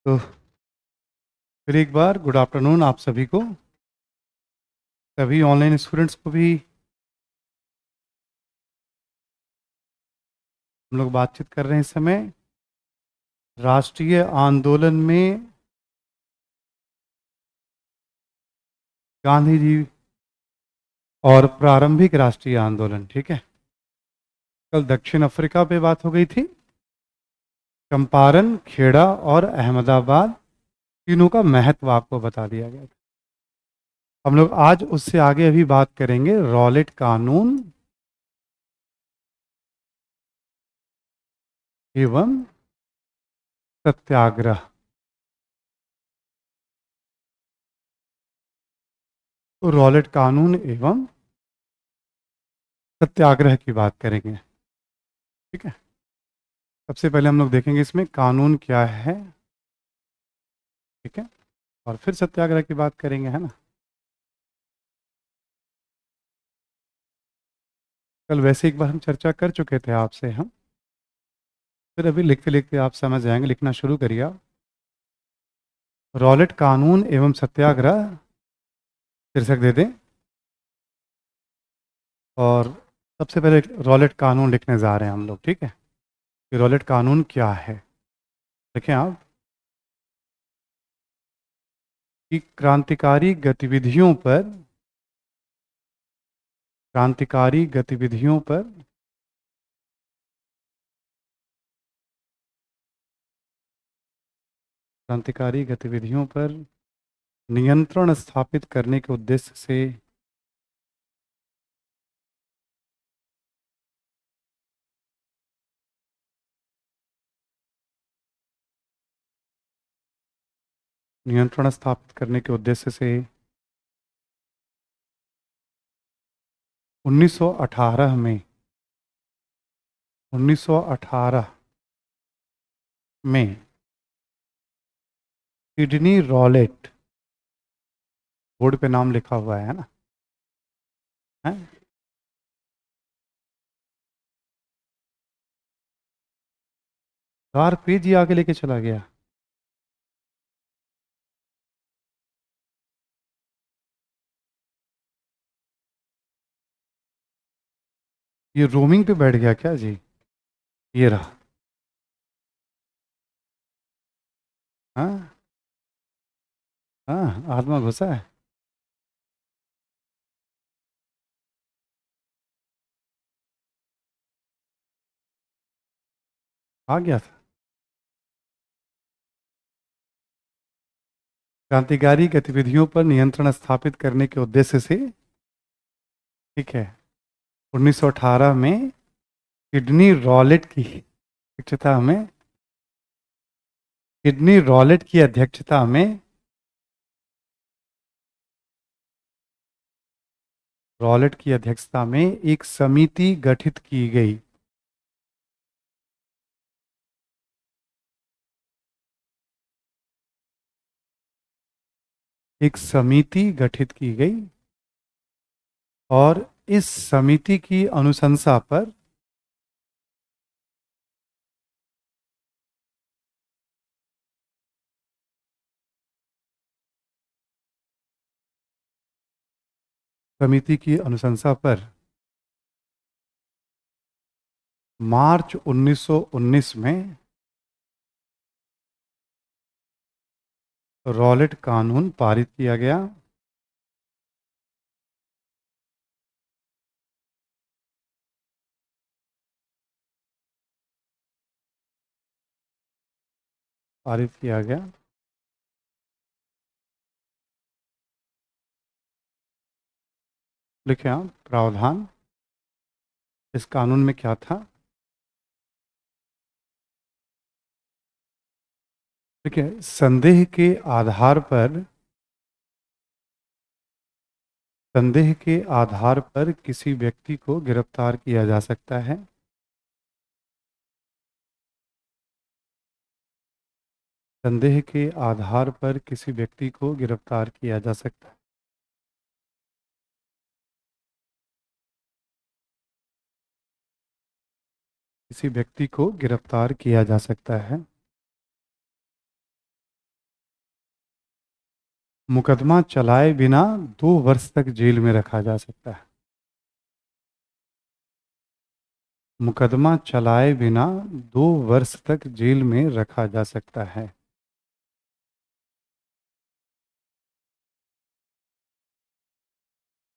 तो फिर एक बार गुड आफ्टरनून आप सभी को, सभी ऑनलाइन स्टूडेंट्स को भी। हम लोग बातचीत कर रहे हैं इस समय राष्ट्रीय आंदोलन में गांधी जी और प्रारंभिक राष्ट्रीय आंदोलन। ठीक है, कल दक्षिण अफ्रीका पे बात हो गई थी। चंपारण, खेड़ा और अहमदाबाद तीनों का महत्व आपको बता दिया गया था। हम लोग आज उससे आगे अभी बात करेंगे रॉलेट कानून एवं सत्याग्रह। तो रॉलेट कानून एवं सत्याग्रह की बात करेंगे। ठीक है, सबसे पहले हम लोग देखेंगे इसमें कानून क्या है। ठीक है, और फिर सत्याग्रह की बात करेंगे, है ना। कल वैसे एक बार हम चर्चा कर चुके थे आपसे हम, फिर अभी लिखते लिखते आप समझ जाएंगे। लिखना शुरू करिए आप। रॉलेट कानून एवं सत्याग्रह शीर्षक दे दें, और सबसे पहले रॉलेट कानून लिखने जा रहे हैं हम लोग। ठीक है, कि रॉलेट कानून क्या है। देखें आप कि क्रांतिकारी गतिविधियों पर क्रांतिकारी गतिविधियों पर नियंत्रण स्थापित करने के उद्देश्य से नियंत्रण स्थापित करने के उद्देश्य से 1918 में 1918 में सिडनी रॉलेट, बोर्ड पे नाम लिखा हुआ है ना, है। कार पेज ही आगे लेके चला गया। ये रोमिंग पे बैठ गया क्या जी? ये रहा। हाँ, हाँ, आत्मा घुसा है। आ गया था। क्रांतिकारी गतिविधियों पर नियंत्रण स्थापित करने के उद्देश्य से, ठीक है, 1918 में किडनी रॉलेट की अध्यक्षता में किडनी रॉलेट की अध्यक्षता में रॉलेट की अध्यक्षता में एक समिति गठित की गई। एक समिति गठित की गई और इस समिति की अनुशंसा पर समिति की अनुशंसा पर मार्च 1919 में रॉलेट कानून पारित किया गया। पारित किया गया। लिखें आप प्रावधान इस कानून में क्या था। देखिए, संदेह के आधार पर किसी व्यक्ति को गिरफ्तार किया जा सकता है। संदेह के आधार पर किसी व्यक्ति को गिरफ्तार किया जा सकता है। किसी व्यक्ति को गिरफ्तार किया जा सकता है। मुकदमा चलाए बिना 2 वर्ष तक जेल में रखा जा सकता है। मुकदमा चलाए बिना 2 वर्ष तक जेल में रखा जा सकता है।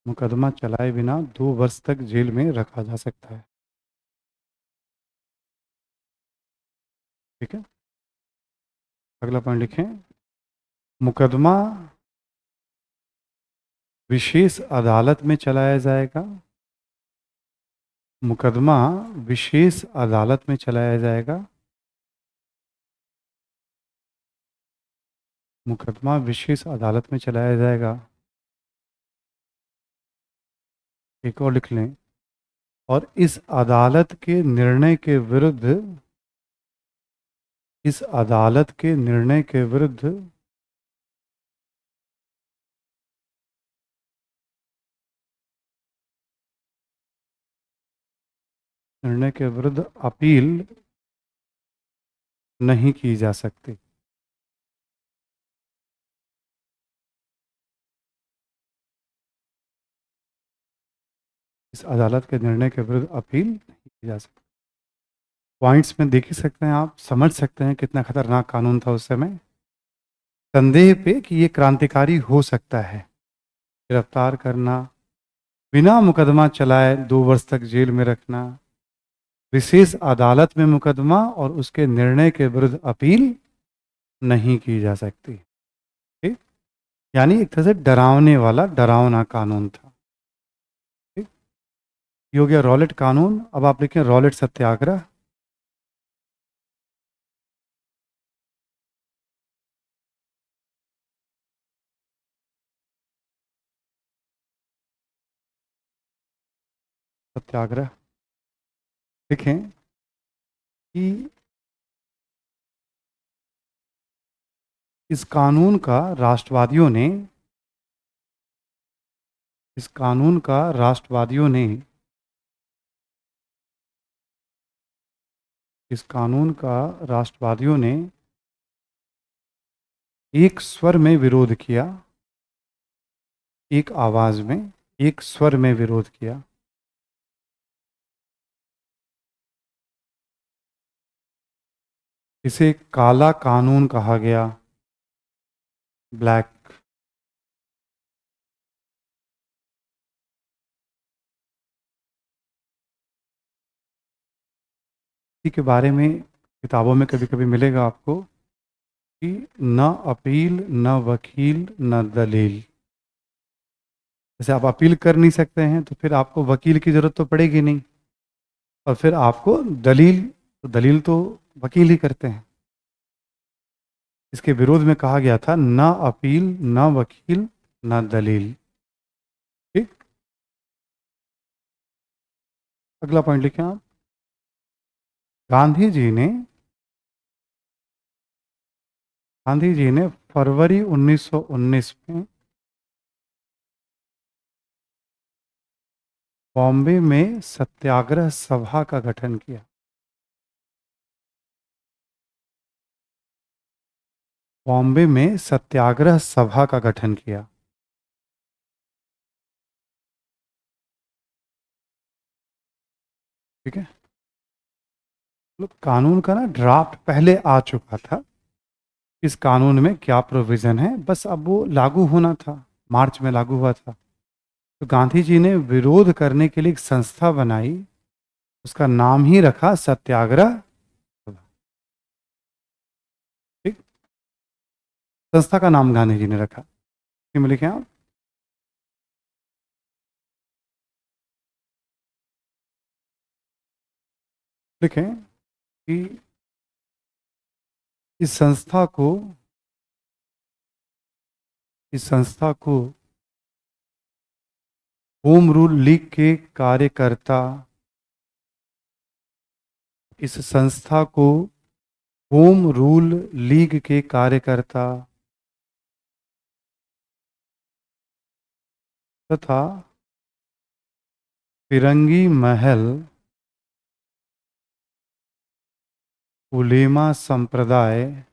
मुकदमा चलाए बिना 2 वर्ष तक जेल में रखा जा सकता है। ठीक है, अगला पॉइंट लिखें। मुकदमा विशेष अदालत में चलाया जाएगा। मुकदमा विशेष अदालत में चलाया जाएगा। मुकदमा विशेष अदालत में चलाया जाएगा। एक और लिख लें। और इस अदालत के निर्णय के विरुद्ध, इस अदालत के निर्णय के विरुद्ध अपील नहीं की जा सकती। इस अदालत के निर्णय के विरुद्ध अपील नहीं की जा सकती। पॉइंट्स में देख ही सकते हैं, आप समझ सकते हैं कितना खतरनाक कानून था उस समय। संदेह पे कि ये क्रांतिकारी हो सकता है। गिरफ्तार करना, बिना मुकदमा चलाए 2 वर्ष तक जेल में रखना, विशेष अदालत में मुकदमा और उसके निर्णय के विरुद्ध अपील नहीं की जा सकती। ठीक, यानी एक तरह से डरावने वाला डरावना कानून था। ठीक, ये हो गया रॉलेट कानून। अब आप लिखें रॉलेट सत्याग्रह। सत्याग्रह लिखें कि इस कानून का राष्ट्रवादियों ने, इस कानून का राष्ट्रवादियों ने, इस कानून का राष्ट्रवादियों ने एक स्वर में विरोध किया। एक आवाज में, एक स्वर में विरोध किया। इसे काला कानून कहा गया, ब्लैक। इसी के बारे में किताबों में कभी कभी मिलेगा आपको कि न अपील, न वकील, न दलील। जैसे आप अपील कर नहीं सकते हैं तो फिर आपको वकील की जरूरत तो पड़ेगी नहीं, और फिर आपको दलील, तो दलील तो वकील ही करते हैं। इसके विरोध में कहा गया था न अपील, न वकील, न दलील। ठीक, अगला पॉइंट लिखें आप। गांधी जी ने, गांधी जी ने फरवरी 1919 में बॉम्बे में सत्याग्रह सभा का गठन किया। बॉम्बे में सत्याग्रह सभा का गठन किया। ठीक है, मतलब कानून का ना ड्राफ्ट पहले आ चुका था। इस कानून में क्या प्रोविजन है, बस अब वो लागू होना था। मार्च में लागू हुआ था। तो गांधी जी ने विरोध करने के लिए एक संस्था बनाई, उसका नाम ही रखा सत्याग्रह सभा। ठीक, संस्था का नाम गांधी जी ने रखा। क्यों लिखे आप? लिखें कि इस संस्था को, इस संस्था को होम रूल लीग के कार्यकर्ता, इस संस्था को होम रूल लीग के कार्यकर्ता तथा फिरंगी महल उलेमा संप्रदाय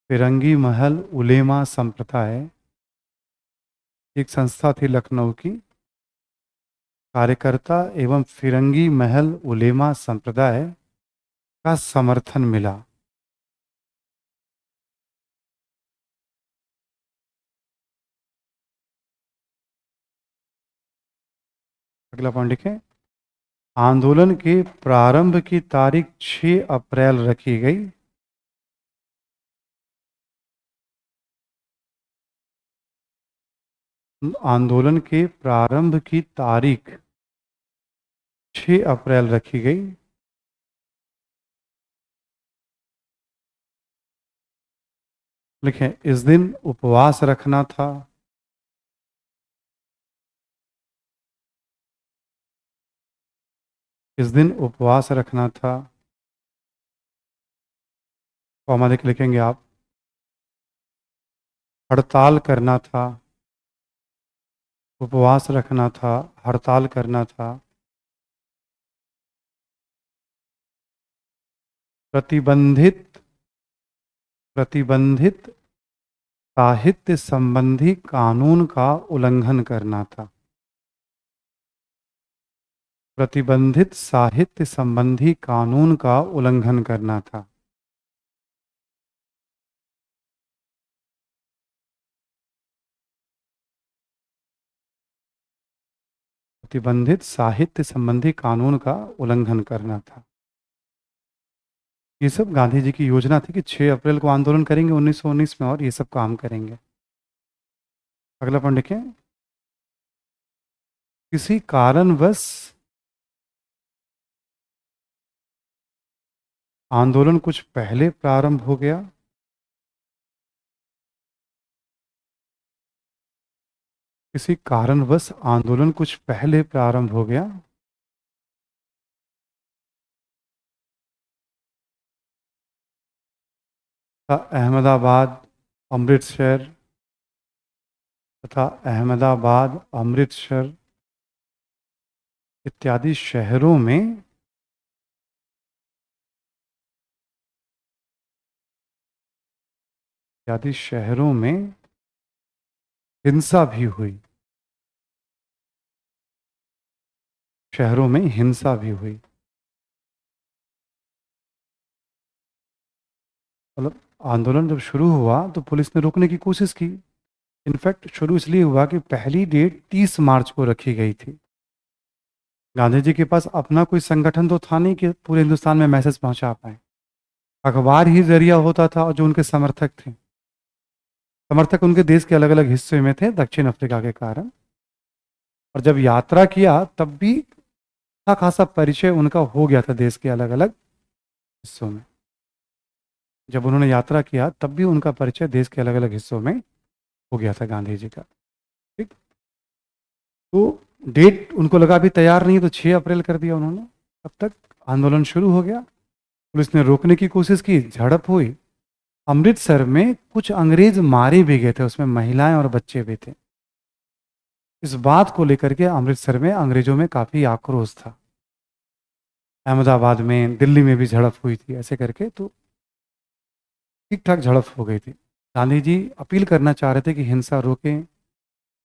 फिरंगी महल उलेमा संप्रदाय, एक संस्था थी लखनऊ की, कार्यकर्ता एवं फिरंगी महल उलेमा संप्रदाय का समर्थन मिला। अगला पॉइंट लिखें। आंदोलन के प्रारंभ की तारीख 6 अप्रैल रखी गई। आंदोलन के प्रारंभ की तारीख 6 अप्रैल रखी गई। लिखें, इस दिन उपवास रखना था। इस दिन उपवास रखना था। कॉमा देख लिखेंगे आप। हड़ताल करना था। उपवास रखना था, हड़ताल करना था। प्रतिबंधित प्रतिबंधित साहित्य संबंधी कानून का उल्लंघन करना था। प्रतिबंधित साहित्य संबंधी कानून का उल्लंघन करना था। प्रतिबंधित साहित्य संबंधी कानून का उल्लंघन करना था। ये सब गांधी जी की योजना थी कि 6 अप्रैल को आंदोलन करेंगे 1919 में और ये सब काम करेंगे। अगला पॉइंट लिखें। किसी कारणवश आंदोलन कुछ पहले प्रारंभ हो गया। किसी कारणवश आंदोलन कुछ पहले प्रारंभ हो गया। अहमदाबाद, अमृतसर तथा अहमदाबाद, अमृतसर इत्यादि शहरों में हिंसा भी हुई। शहरों में हिंसा भी हुई। मतलब आंदोलन जब शुरू हुआ तो पुलिस ने रोकने की कोशिश की। इनफैक्ट शुरू इसलिए हुआ कि पहली डेट 30 मार्च को रखी गई थी। गांधी जी के पास अपना कोई संगठन तो था नहीं कि पूरे हिंदुस्तान में मैसेज पहुंचा पाए। अखबार ही जरिया होता था, और जो उनके समर्थक उनके देश के अलग अलग हिस्से में थे दक्षिण अफ्रीका के कारण। और जब यात्रा किया तब भी अच्छा खासा परिचय उनका हो गया था देश के अलग अलग हिस्सों में। जब उन्होंने यात्रा किया तब भी उनका परिचय देश के अलग अलग हिस्सों में हो गया था गांधी जी का। ठीक। तो डेट उनको लगा भी तैयार नहीं, तो 6 अप्रैल कर दिया उन्होंने। तब तक आंदोलन शुरू हो गया। पुलिस ने रोकने की कोशिश की, झड़प हुई। अमृतसर में कुछ अंग्रेज मारे भी गए थे, उसमें महिलाएं और बच्चे भी थे। इस बात को लेकर के अमृतसर में अंग्रेजों में काफी आक्रोश था। अहमदाबाद में, दिल्ली में भी झड़प हुई थी, ऐसे करके तो ठीक ठाक झड़प हो गई थी। गांधी जी अपील करना चाह रहे थे कि हिंसा रोकें,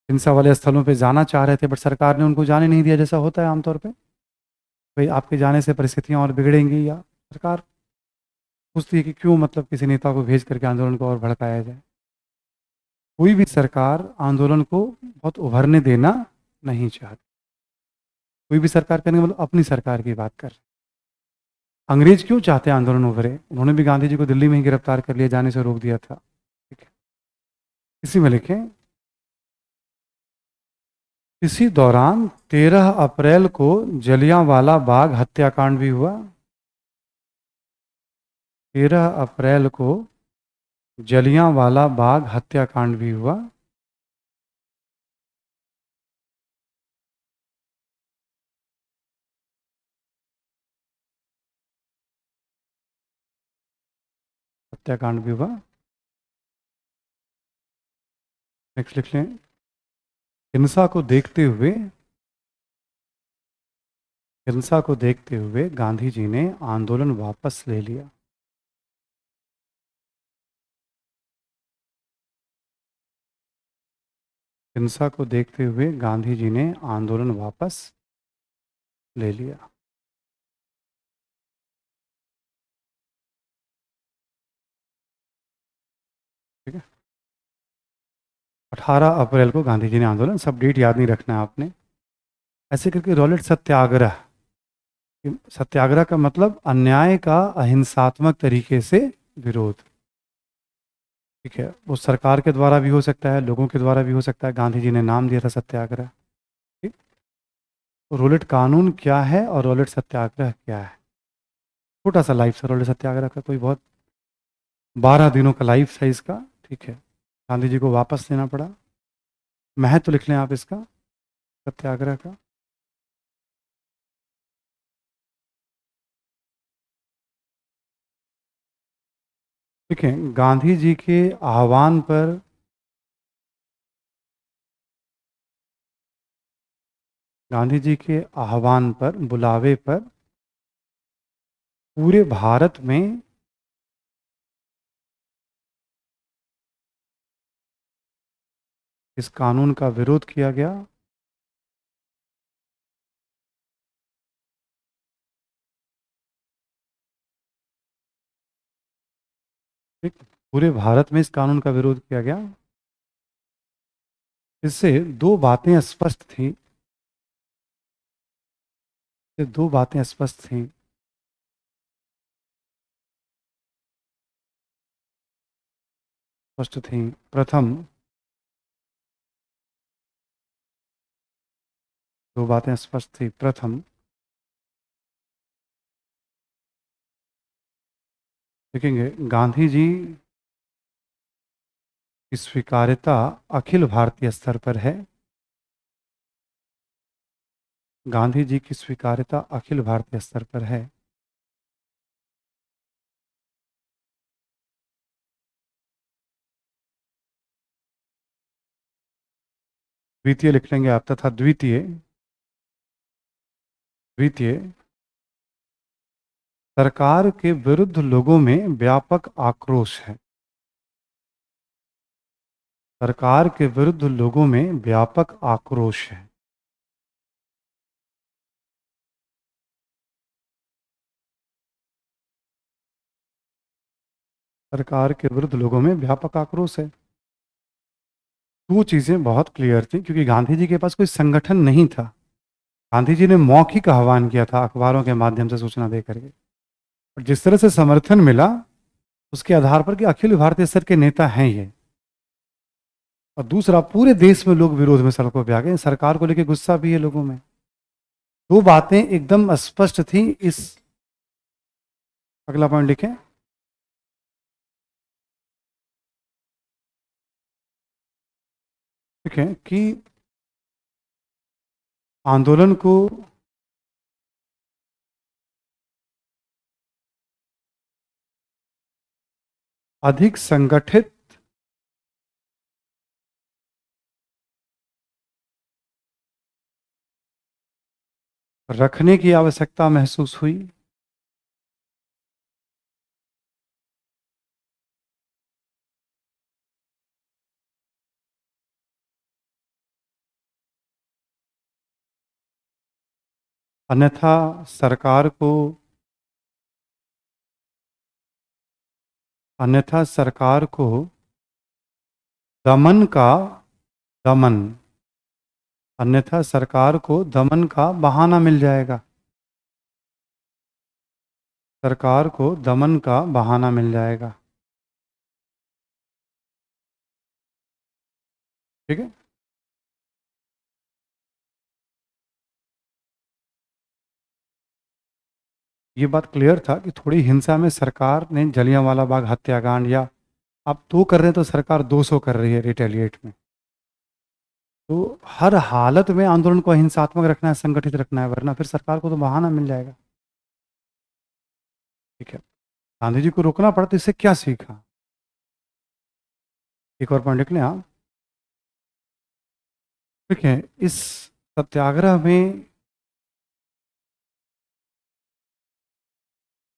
हिंसा वाले स्थलों पे जाना चाह रहे थे, बट सरकार ने उनको जाने नहीं दिया, जैसा होता है आमतौर पे। भाई आपके जाने से परिस्थितियां और बिगड़ेंगी, या सरकार पूछती है कि क्यों, मतलब किसी नेता को भेज करके आंदोलन को और भड़काया जाए। कोई भी सरकार आंदोलन को बहुत उभरने देना नहीं चाहती। कोई भी सरकार करने मतलब अपनी सरकार की बात कर। अंग्रेज क्यों चाहते हैं आंदोलन उभरे? उन्होंने भी गांधी जी को दिल्ली में ही गिरफ्तार कर लिया, जाने से रोक दिया था। ठीक है, इसी में लिखें। इसी दौरान 13 अप्रैल को जलियांवाला बाग हत्याकांड भी हुआ। 13 अप्रैल को जलियांवाला बाग हत्याकांड भी हुआ। हत्याकांड भी हुआ। नेक्स्ट लिख लें। हिंसा को देखते हुए गांधी जी ने आंदोलन वापस ले लिया। हिंसा को देखते हुए गांधी जी ने आंदोलन वापस ले लिया। ठीक है, 18 अप्रैल को गांधी जी ने आंदोलन, सब डेट याद नहीं रखना है आपने। ऐसे करके रॉलेट सत्याग्रह, सत्याग्रह का मतलब अन्याय का अहिंसात्मक तरीके से विरोध। ठीक है, वो सरकार के द्वारा भी हो सकता है, लोगों के द्वारा भी हो सकता है, गांधी जी ने नाम दिया था सत्याग्रह। ठीक, तो रॉलेट कानून क्या है और रॉलेट सत्याग्रह क्या है? छोटा सा लाइफ था रॉलेट सत्याग्रह का, कोई बहुत 12 दिनों का लाइफ था इसका। ठीक है, गांधी जी को वापस लेना पड़ा। महत्व लिख लें आप इसका, सत्याग्रह का। ठीक है, गांधी जी के आह्वान पर, गांधी जी के आह्वान पर, बुलावे पर पूरे भारत में इस कानून का विरोध किया गया। ठीक, पूरे भारत में इस कानून का विरोध किया गया। इससे दो बातें स्पष्ट थी, ये दो बातें स्पष्ट थी। स्पष्ट थी। प्रथम, दो बातें स्पष्ट थी। प्रथम, देखेंगे गांधी जी की स्वीकार्यता अखिल भारतीय स्तर पर है। गांधी जी की स्वीकार्यता अखिल भारतीय स्तर पर है। द्वितीय लिख लेंगे आप, तथा द्वितीय, द्वितीय, सरकार के विरुद्ध लोगों में व्यापक आक्रोश है। सरकार के विरुद्ध लोगों में व्यापक आक्रोश है। सरकार के विरुद्ध लोगों में व्यापक आक्रोश है। दो चीजें बहुत क्लियर थी, क्योंकि गांधी जी के पास कोई संगठन नहीं था। गांधी जी ने मौखिक आह्वान किया था अखबारों के माध्यम से सूचना दे करके, और जिस तरह से समर्थन मिला उसके आधार पर कि अखिल भारतीय स्तर के नेता हैं ये, और दूसरा पूरे देश में लोग विरोध में सड़कों पे आ गए, सरकार को लेकर गुस्सा भी है लोगों में। दो बातें एकदम स्पष्ट थी। इस, अगला पॉइंट लिखें। ठीक है, कि आंदोलन को अधिक संगठित रखने की आवश्यकता महसूस हुई। अन्यथा सरकार को, अन्यथा सरकार को दमन का, दमन, अन्यथा सरकार को दमन का बहाना मिल जाएगा। सरकार को दमन का बहाना मिल जाएगा। ठीक है, ये बात क्लियर था कि थोड़ी हिंसा में सरकार ने जलियांवाला बाग हत्याकांड, या आप 2 कर रहे हैं तो सरकार 200 कर रही है रिटेलिएट में। तो हर हालत में आंदोलन को अहिंसात्मक रखना है, संगठित रखना है, वरना फिर सरकार को तो बहाना मिल जाएगा। ठीक है, गांधी जी को रोकना पड़ा, तो इससे क्या सीखा? एक और पॉइंट लिख लें आप। ठीक है, इस सत्याग्रह में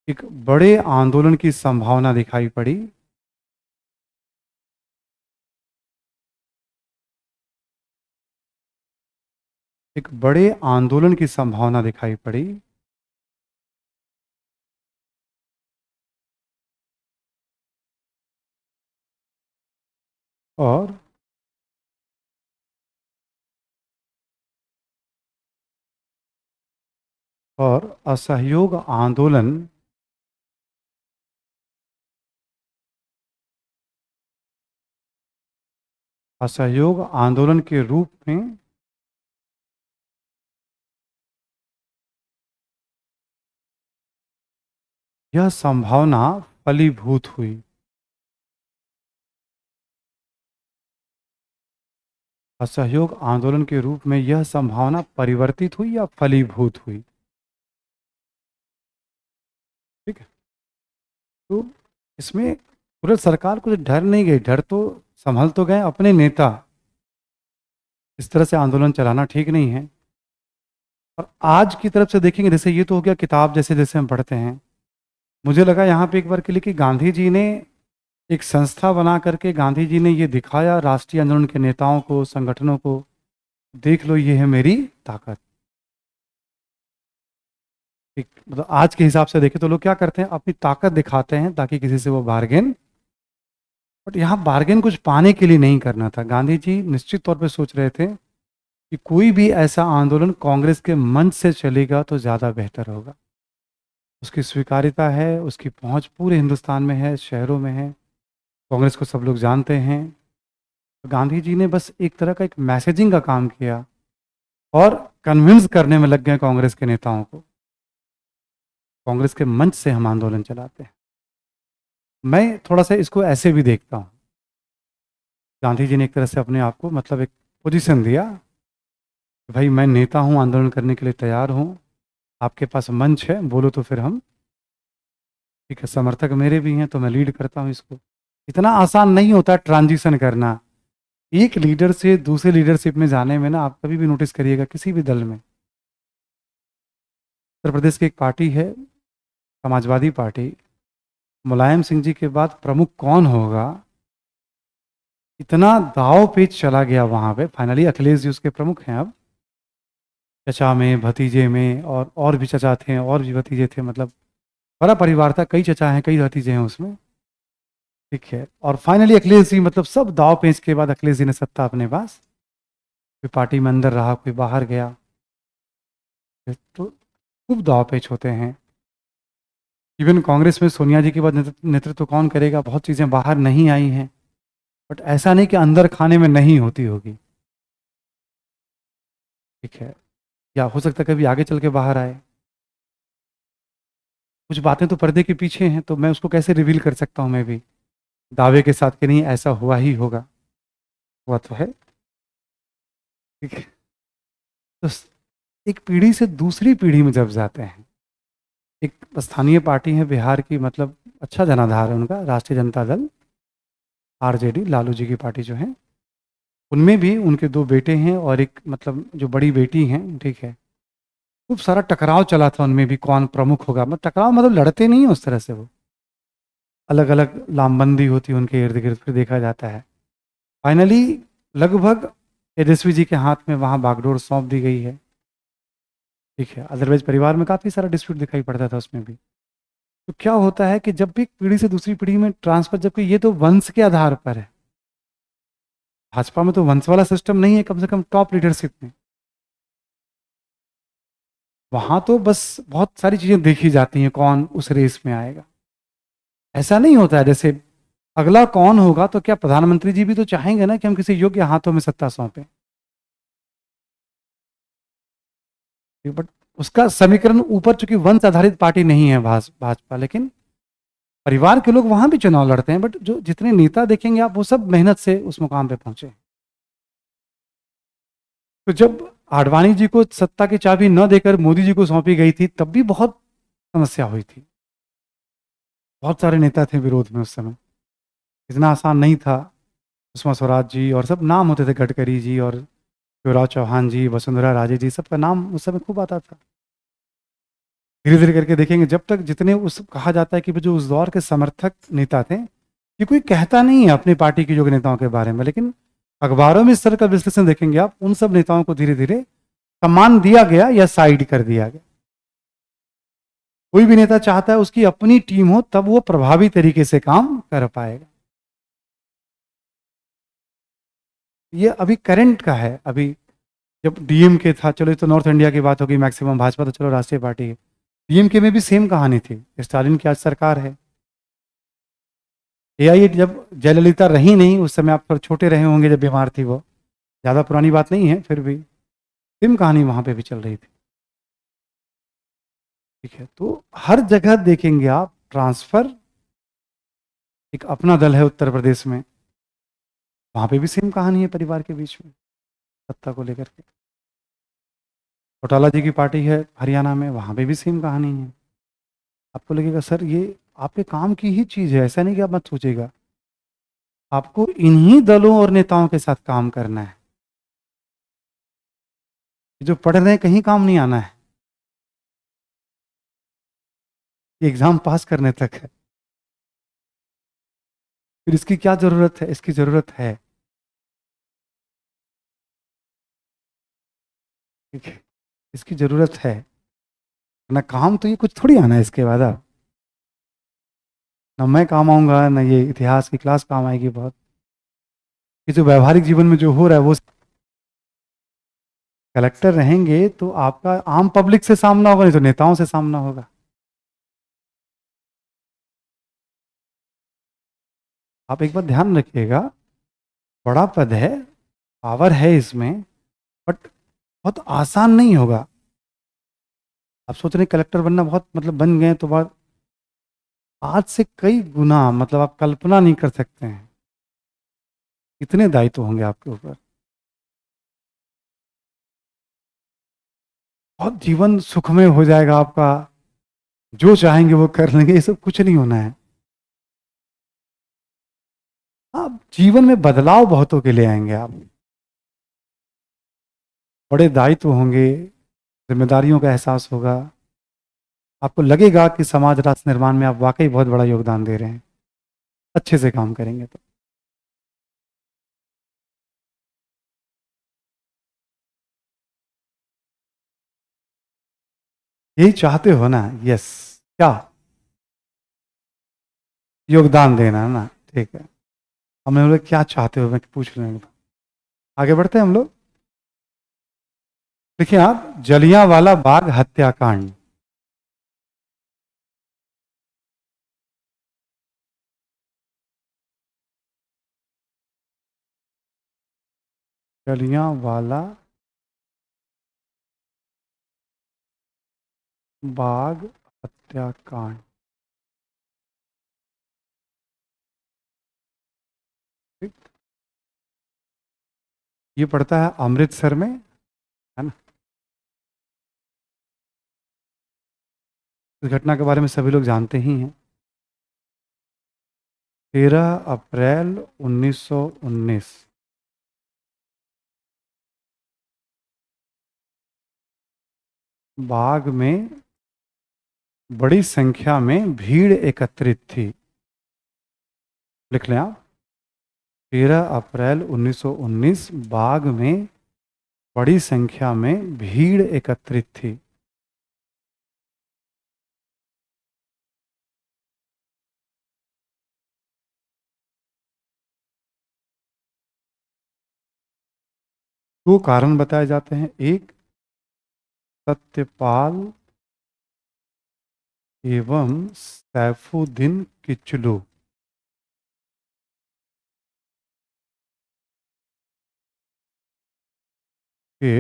एक बड़े आंदोलन की संभावना दिखाई पड़ी। एक बड़े आंदोलन की संभावना दिखाई पड़ी। और असहयोग आंदोलन के रूप में यह संभावना फलीभूत हुई। असहयोग आंदोलन के रूप में यह संभावना परिवर्तित हुई या फलीभूत हुई। ठीक है। तो इसमें तुरंत सरकार को डर नहीं गई, डर तो संभल तो गए अपने नेता। इस तरह से आंदोलन चलाना ठीक नहीं है। और आज की तरफ से देखेंगे, जैसे ये तो हो गया किताब जैसे जैसे हम पढ़ते हैं। मुझे लगा यहाँ पे एक बार के लिए कि गांधी जी ने एक संस्था बना करके गांधी जी ने ये दिखाया राष्ट्रीय आंदोलन के नेताओं को, संगठनों को, देख लो ये है मेरी ताकत। एक मतलब आज के हिसाब से देखें तो लोग क्या करते हैं, अपनी ताकत दिखाते हैं ताकि किसी से वो बार्गेन। बट यहाँ बार्गेन कुछ पाने के लिए नहीं करना था। गांधी जी निश्चित तौर पे सोच रहे थे कि कोई भी ऐसा आंदोलन कांग्रेस के मंच से चलेगा तो ज़्यादा बेहतर होगा। उसकी स्वीकार्यता है, उसकी पहुंच पूरे हिंदुस्तान में है, शहरों में है, कांग्रेस को सब लोग जानते हैं। गांधी जी ने बस एक तरह का एक मैसेजिंग का काम किया और कन्विंस करने में लग गए कांग्रेस के नेताओं को। कांग्रेस के मंच से हम आंदोलन चलाते हैं। मैं थोड़ा सा इसको ऐसे भी देखता हूँ, गांधी जी ने एक तरह से अपने आप को मतलब एक पोजीशन दिया, भाई मैं नेता हूँ, आंदोलन करने के लिए तैयार हूँ, आपके पास मंच है, बोलो तो फिर हम, ठीक है, समर्थक मेरे भी हैं तो मैं लीड करता हूँ इसको। इतना आसान नहीं होता ट्रांजिशन करना, एक लीडर से दूसरे लीडरशिप में जाने में ना। आप कभी भी नोटिस करिएगा किसी भी दल में, उत्तर प्रदेश की एक पार्टी है समाजवादी पार्टी, मुलायम सिंह जी के बाद प्रमुख कौन होगा, इतना दाव पेच चला गया वहां पे। फाइनली अखिलेश जी उसके प्रमुख हैं अब, चचा में, भतीजे में, और भी चचा थे और भी भतीजे थे, मतलब बड़ा परिवार था, कई चचा हैं कई भतीजे हैं उसमें। ठीक है। और फाइनली अखिलेश जी, मतलब सब दाव पेच के बाद अखिलेश जी ने सत्ता अपने पास, कोई पार्टी में अंदर रहा, कोई बाहर गया, तो खूब दाव पेच होते हैं। इवन कांग्रेस में सोनिया जी के बाद नेतृत्व कौन करेगा, बहुत चीज़ें बाहर नहीं आई हैं। बट ऐसा नहीं कि अंदर खाने में नहीं होती होगी। ठीक है। या हो सकता है कभी आगे चल के बाहर आए। कुछ बातें तो पर्दे के पीछे हैं, तो मैं उसको कैसे रिवील कर सकता हूँ मैं भी दावे के साथ कि नहीं ऐसा हुआ ही होगा। हुआ तो है। ठीक है। तो एक पीढ़ी से दूसरी पीढ़ी में जब जाते हैं, एक स्थानीय पार्टी है बिहार की, मतलब अच्छा जनाधार है उनका, राष्ट्रीय जनता दल, आरजेडी, लालू जी की पार्टी जो है, उनमें भी उनके दो बेटे हैं और एक मतलब जो बड़ी बेटी हैं। ठीक है। खूब सारा टकराव चला था उनमें भी, कौन प्रमुख होगा। मतलब टकराव मतलब लड़ते नहीं है उस तरह से, वो अलग अलग लामबंदी होती है उनके इर्द गिर्द, फिर देखा जाता है। फाइनली लगभग तेजस्वी जी के हाथ में वहाँ बागडोर सौंप दी गई है। ठीक है। अदरवाइज परिवार में काफ़ी सारा डिस्प्यूट दिखाई पड़ता था उसमें भी। तो क्या होता है कि जब भी पीढ़ी से दूसरी पीढ़ी में ट्रांसफर, जबकि ये तो वंश के आधार पर है, भाजपा में तो वंश वाला सिस्टम नहीं है, कम से कम टॉप लीडरशिप में। वहां तो बस बहुत सारी चीजें देखी जाती हैं, कौन उस रेस में आएगा। ऐसा नहीं होता है जैसे अगला कौन होगा, तो क्या प्रधानमंत्री जी भी तो चाहेंगे ना कि हम किसी योग्य हाथों में सत्ता सौंपें। बट उसका समीकरण ऊपर, चूंकि वंश आधारित पार्टी नहीं है भाजपा, लेकिन परिवार के लोग वहां भी चुनाव लड़ते हैं। बट जो जितने नेता देखेंगे आप, वो सब मेहनत से उस मुकाम पे पहुंचे। तो जब आडवाणी जी को सत्ता की चाबी न देकर मोदी जी को सौंपी गई थी, तब भी बहुत समस्या हुई थी। बहुत सारे नेता थे विरोध में उस समय, इतना आसान नहीं था। सुषमा स्वराज जी और सब नाम होते थे, गडकरी जी और शिवराज चौहान जी, वसुंधरा राजे जी, सबका नाम उस समय खूब आता था। धीरे धीरे करके देखेंगे, जब तक जितने उस कहा जाता है कि जो उस दौर के समर्थक नेता थे, ये कोई कहता नहीं है अपनी पार्टी के योग्य नेताओं के बारे में, लेकिन अखबारों में इस तरह का विश्लेषण देखेंगे आप, उन सब नेताओं को धीरे धीरे सम्मान दिया गया या साइड कर दिया गया। कोई भी नेता चाहता है उसकी अपनी टीम हो, तब वो प्रभावी तरीके से काम कर पाएगा। ये अभी करंट का है। अभी जब डीएमके था, चलो ये तो नॉर्थ इंडिया की बात होगी मैक्सिमम, भाजपा तो चलो राष्ट्रीय पार्टी है, डीएमके में भी सेम कहानी थी। स्टालिन की आज सरकार है। एआई जब जयललिता रही नहीं, उस समय आप थोड़े छोटे रहे होंगे जब बीमार थी वो, ज़्यादा पुरानी बात नहीं है, फिर भी सेम कहानी वहाँ पे भी चल रही थी। ठीक है, तो हर जगह देखेंगे आप ट्रांसफर। एक अपना दल है उत्तर प्रदेश में, वहाँ पे भी सेम कहानी है परिवार के बीच में सत्ता को लेकर के। चौटाला जी की पार्टी है हरियाणा में, वहाँ पे भी सेम कहानी है। आपको लगेगा सर ये आपके काम की ही चीज़ है, ऐसा नहीं कि आप मत सोचेगा। आपको इन्हीं दलों और नेताओं के साथ काम करना है। जो पढ़ रहे हैं कहीं काम नहीं आना है, एग्जाम पास करने तक है। फिर इसकी क्या जरूरत है? इसकी जरूरत है, ठीक है, इसकी जरूरत है ना। काम तो ये कुछ थोड़ी आना है इसके बाद। अब ना मैं काम आऊंगा, ना ये इतिहास की क्लास काम आएगी बहुत। ये जो व्यवहारिक जीवन में जो हो रहा है वो, कलेक्टर रहेंगे तो आपका आम पब्लिक से सामना होगा, नहीं तो नेताओं से सामना होगा। आप एक बात ध्यान रखिएगा, बड़ा पद है, पावर है इसमें, बट बहुत आसान नहीं होगा। आप सोच रहे हैं कलेक्टर बनना बहुत, मतलब बन गए तो बात, आज से कई गुना, मतलब आप कल्पना नहीं कर सकते हैं कितने दायित्व होंगे आपके ऊपर। बहुत जीवन सुखमय हो जाएगा आपका, जो चाहेंगे वो कर लेंगे, ये सब कुछ नहीं होना है। आप जीवन में बदलाव बहुतों के लिए आएंगे। आप बड़े दायित्व होंगे, जिम्मेदारियों का एहसास होगा, आपको लगेगा कि समाज राष्ट्र निर्माण में आप वाकई बहुत बड़ा योगदान दे रहे हैं, अच्छे से काम करेंगे तो। यही चाहते हो ना? यस। क्या? योगदान देना है ना, ठीक है। हमने बोले क्या चाहते हो, मैं पूछ रहे हैं। आगे बढ़ते हैं हम लोग। देखिए आप, जलियांवाला बाग हत्याकांड। जलियांवाला बाग हत्याकांड। ठीक। ये पड़ता है अमृतसर में, है ना। इस घटना के बारे में सभी लोग जानते ही हैं। 13 अप्रैल 1919। बाग में बड़ी संख्या में भीड़ एकत्रित थी। लिख लें आप, 13 अप्रैल 1919, बाग में बड़ी संख्या में भीड़ एकत्रित थी। दो कारण बताए जाते हैं। एक, सत्यपाल एवं सैफुद्दीन किचलू के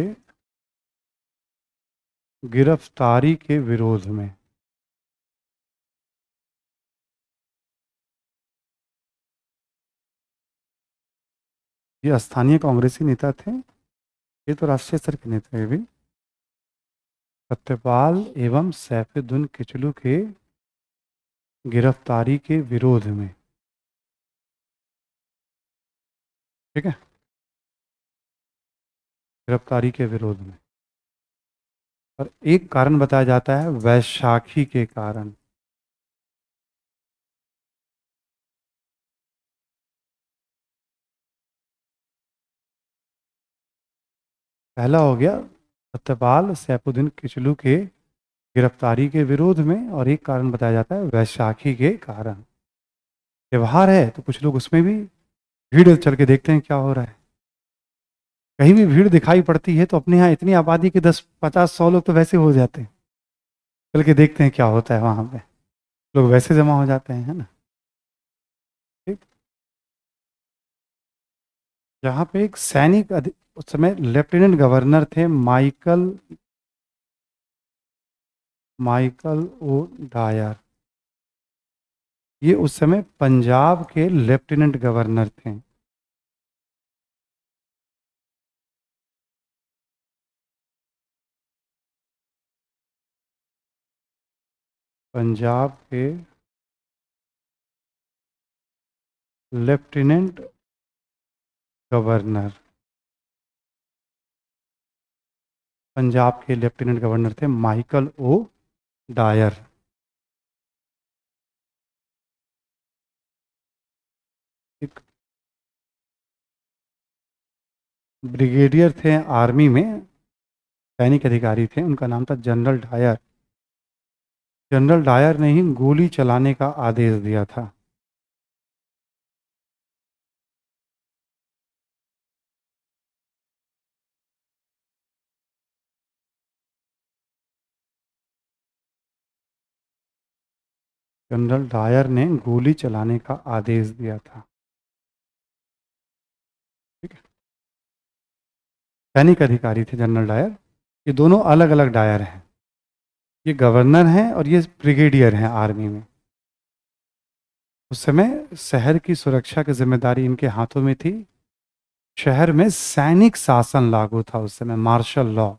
गिरफ्तारी के विरोध में। ये स्थानीय कांग्रेसी नेता थे, ये तो राष्ट्रीय स्तर के नेता है भी। सत्यपाल एवं सैफुद्दीन किचलू के गिरफ्तारी के विरोध में। ठीक है, गिरफ्तारी के विरोध में। और एक कारण बताया जाता है वैशाखी के कारण। पहला हो गया सत्यपाल सैफुद्दीन किचलू के गिरफ्तारी के विरोध में, और एक कारण बताया जाता है वैशाखी के कारण। त्योहार है तो कुछ लोग उसमें भी भीड़ चल के देखते हैं क्या हो रहा है। कहीं भी भीड़ दिखाई पड़ती है तो अपने यहाँ इतनी आबादी के 10, 50, 100 लोग तो वैसे हो जाते हैं, चल के देखते हैं क्या होता है वहां पे। लोग वैसे जमा हो जाते हैं, है ना। ठीक। जहाँ पे एक उस समय लेफ्टिनेंट गवर्नर थे माइकल माइकल ओ डायर। ये उस समय पंजाब के लेफ्टिनेंट गवर्नर थे। पंजाब के लेफ्टिनेंट गवर्नर, पंजाब के लेफ्टिनेंट गवर्नर थे माइकल ओ डायर। एक ब्रिगेडियर थे आर्मी में, सैनिक अधिकारी थे, उनका नाम था जनरल डायर। जनरल डायर ने ही गोली चलाने का आदेश दिया था। जनरल डायर ने गोली चलाने का आदेश दिया था। ठीक है। सैनिक अधिकारी थे जनरल डायर। ये दोनों अलग अलग डायर हैं। ये गवर्नर हैं और ये ब्रिगेडियर हैं आर्मी में। उस समय शहर की सुरक्षा की जिम्मेदारी इनके हाथों में थी। शहर में सैनिक शासन लागू था उस समय, मार्शल लॉ।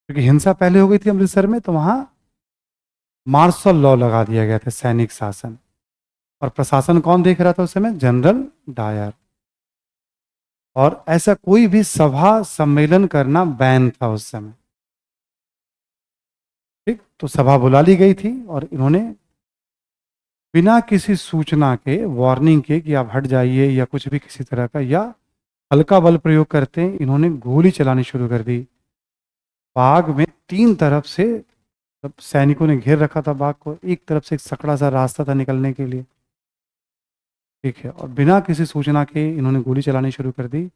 क्योंकि हिंसा पहले हो गई थी अमृतसर में, तो वहां मार्शल लॉ लगा दिया गया था, सैनिक शासन। और प्रशासन कौन देख रहा था उस समय? General Dyer. और ऐसा कोई भी सभा सम्मेलन करना बैन था उस समय। ठीक, तो सभा बुला ली गई थी और इन्होंने बिना किसी सूचना के, वार्निंग के कि आप हट जाइए या कुछ भी किसी तरह का, या हल्का बल प्रयोग करते इन्होंने गोली चलानी शुरू कर दी। बाग में तीन तरफ से, सब सैनिकों ने घेर रखा था बाग को, एक तरफ से एक सकड़ा सा रास्ता था निकलने के लिए। ठीक है, और बिना किसी सूचना के इन्होंने गोली चलानी शुरू कर दी,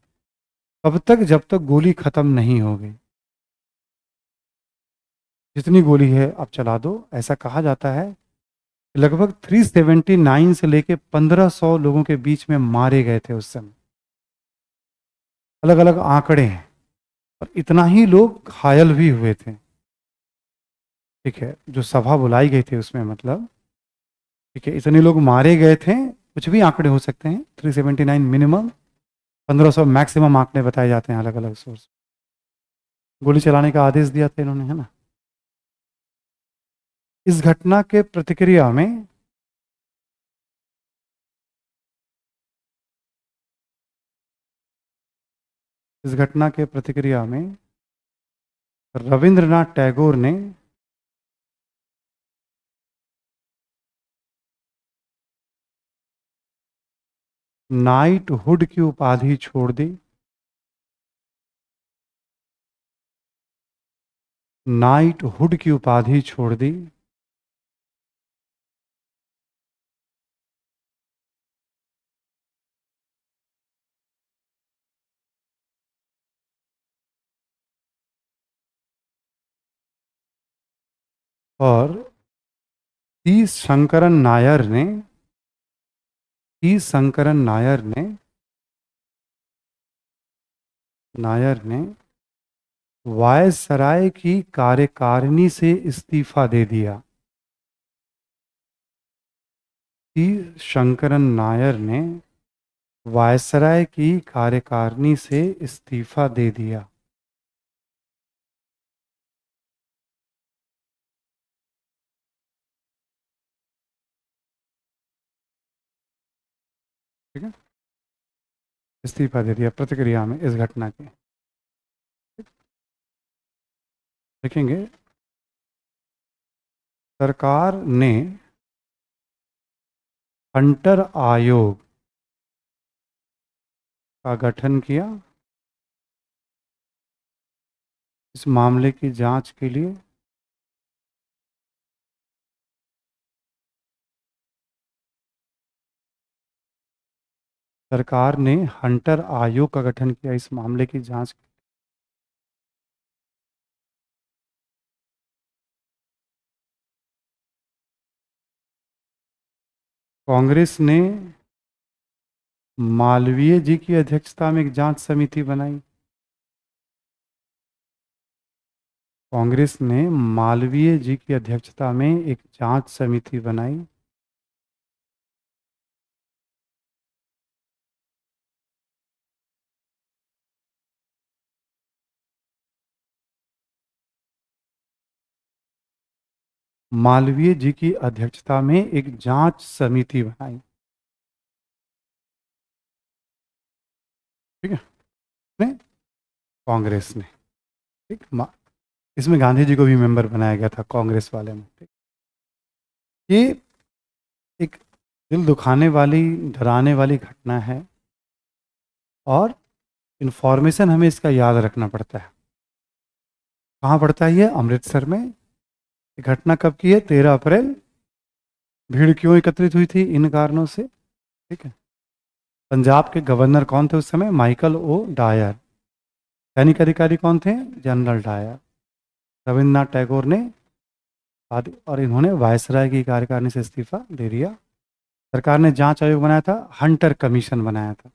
तब तक जब तक गोली खत्म नहीं हो गई। जितनी गोली है आप चला दो, ऐसा कहा जाता है। लगभग 379 से लेके 1500 लोगों के बीच में मारे गए थे उस समय। अलग अलग आंकड़े हैं। और इतना ही लोग घायल भी हुए थे। ठीक है, जो सभा बुलाई गई थी उसमें, मतलब ठीक है, इतने लोग मारे गए थे। कुछ भी आंकड़े हो सकते हैं, 379 मिनिमम, 1500 मैक्सिमम आंकड़े बताए जाते हैं अलग अलग सोर्स। गोली चलाने का आदेश दिया था इन्होंने, है ना। इस घटना के प्रतिक्रिया में इस घटना के प्रतिक्रिया में रविंद्रनाथ टैगोर ने नाइटहुड की उपाधि छोड़ दी। नाइटहुड की उपाधि छोड़ दी। और टी शंकरन नायर ने टी शंकरन नायर ने वायसराय की कार्यकारिणी से इस्तीफा दे दिया। टी शंकरन नायर ने वायसराय की कार्यकारिणी से इस्तीफा दे दिया। ठीक है, इस्तीफा दे दिया प्रतिक्रिया में इस घटना के। देखेंगे, सरकार ने हंटर आयोग का गठन किया। इस मामले की जांच के लिए सरकार ने हंटर आयोग का गठन किया इस मामले की जांच। कांग्रेस ने मालवीय जी की अध्यक्षता में एक जांच समिति बनाई। कांग्रेस ने मालवीय जी की अध्यक्षता में एक जांच समिति बनाई। मालवीय जी की अध्यक्षता में एक जांच समिति बनाई। ठीक है, ने कांग्रेस ने। ठीक, इसमें गांधी जी को भी मेंबर बनाया गया था कांग्रेस वाले में। ठीक? ये एक दिल दुखाने वाली, डराने वाली घटना है और इन्फॉर्मेशन हमें इसका याद रखना पड़ता है। कहाँ पड़ता है ये? अमृतसर में। ये घटना कब की है? 13 अप्रैल। भीड़ क्यों एकत्रित हुई थी? इन कारणों से। ठीक है। पंजाब के गवर्नर कौन थे उस समय? Michael O'Dwyer. सैनिक अधिकारी कौन थे? General Dyer. रविन्द्रनाथ टैगोर ने आदि, और इन्होंने वायसराय की कार्यकारिणी से इस्तीफा दे दिया। सरकार ने जांच आयोग बनाया था, हंटर कमीशन बनाया था।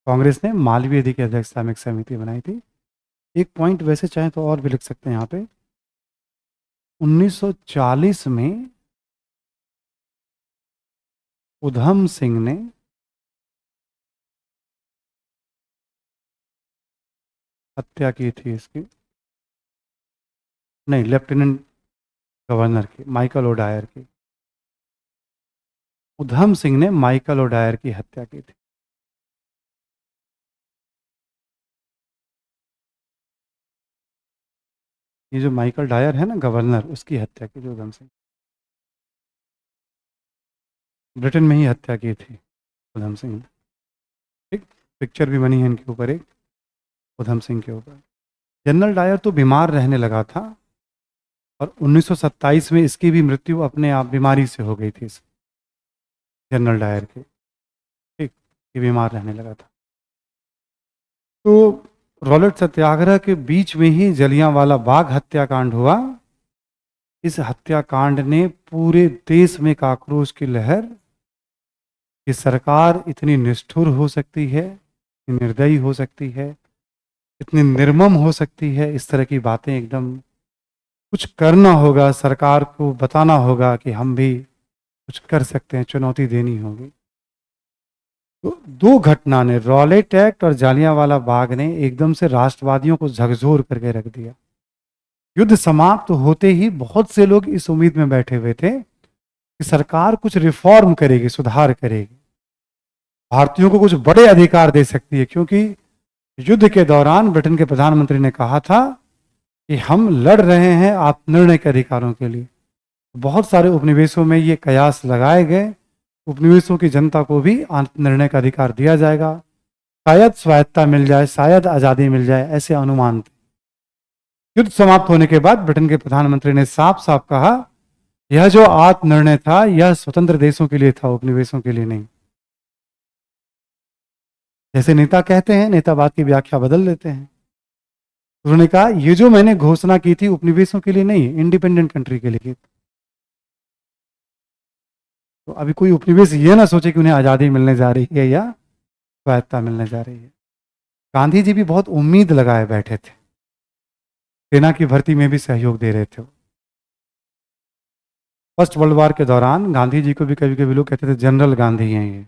कांग्रेस ने मालवीय जी की अध्यक्षता में एक समिति बनाई थी। एक पॉइंट वैसे चाहे तो और भी लिख सकते हैं यहाँ पे। 1940 में उधम सिंह ने हत्या की थी इसकी, नहीं, लेफ्टिनेंट गवर्नर की, माइकल ओडायर की। उधम सिंह ने माइकल ओडायर की हत्या की थी। ये जो माइकल डायर है ना गवर्नर, उसकी हत्या की थी उधम सिंह। ब्रिटेन में ही हत्या की थी उधम सिंह ने। ठीक, पिक्चर भी बनी है इनके ऊपर एक, उधम सिंह के ऊपर। जनरल डायर तो बीमार रहने लगा था और 1927 में इसकी भी मृत्यु अपने आप बीमारी से हो गई थी जनरल डायर की। ठीक, ये बीमार रहने लगा था। तो रॉलेट सत्याग्रह के बीच में ही जलियांवाला बाग हत्याकांड हुआ। इस हत्याकांड ने पूरे देश में एक आक्रोश की लहर, कि सरकार इतनी निष्ठुर हो सकती है, इतनी निर्दयी हो सकती है, इतनी निर्मम हो सकती है, इस तरह की बातें एकदम। कुछ करना होगा, सरकार को बताना होगा कि हम भी कुछ कर सकते हैं, चुनौती देनी होगी। तो दो घटना ने, रॉलेट एक्ट और जालियांवाला बाग ने एकदम से राष्ट्रवादियों को झकझोर करके रख दिया। युद्ध समाप्त होते ही बहुत से लोग इस उम्मीद में बैठे हुए थे कि सरकार कुछ रिफॉर्म करेगी, सुधार करेगी, भारतीयों को कुछ बड़े अधिकार दे सकती है। क्योंकि युद्ध के दौरान ब्रिटेन के प्रधानमंत्री ने कहा था कि हम लड़ रहे हैं आत्मनिर्णय के अधिकारों के लिए। बहुत सारे उपनिवेशों में ये कयास लगाए गए, उपनिवेशों की जनता को भी आत्मनिर्णय का अधिकार दिया जाएगा, शायद स्वायत्ता मिल जाए, शायद आज़ादी मिल जाए, ऐसे अनुमान थे। युद्ध समाप्त होने के बाद ब्रिटेन के प्रधानमंत्री ने साफ साफ कहा, यह जो आत्मनिर्णय था यह स्वतंत्र देशों के लिए था, उपनिवेशों के लिए नहीं। जैसे नेता कहते हैं, नेता बात की व्याख्या बदल देते हैं। उन्होंने कहा, ये जो मैंने घोषणा की थी उपनिवेशों के लिए नहीं, इंडिपेंडेंट कंट्री के लिए की। तो अभी कोई उपनिवेश ये ना सोचे कि उन्हें आज़ादी मिलने जा रही है या स्वायत्ता मिलने जा रही है। गांधी जी भी बहुत उम्मीद लगाए बैठे थे, सेना की भर्ती में भी सहयोग दे रहे थे। फर्स्ट वर्ल्ड वॉर के दौरान गांधी जी को भी कभी कभी लोग कहते थे जनरल गांधी हैं ये।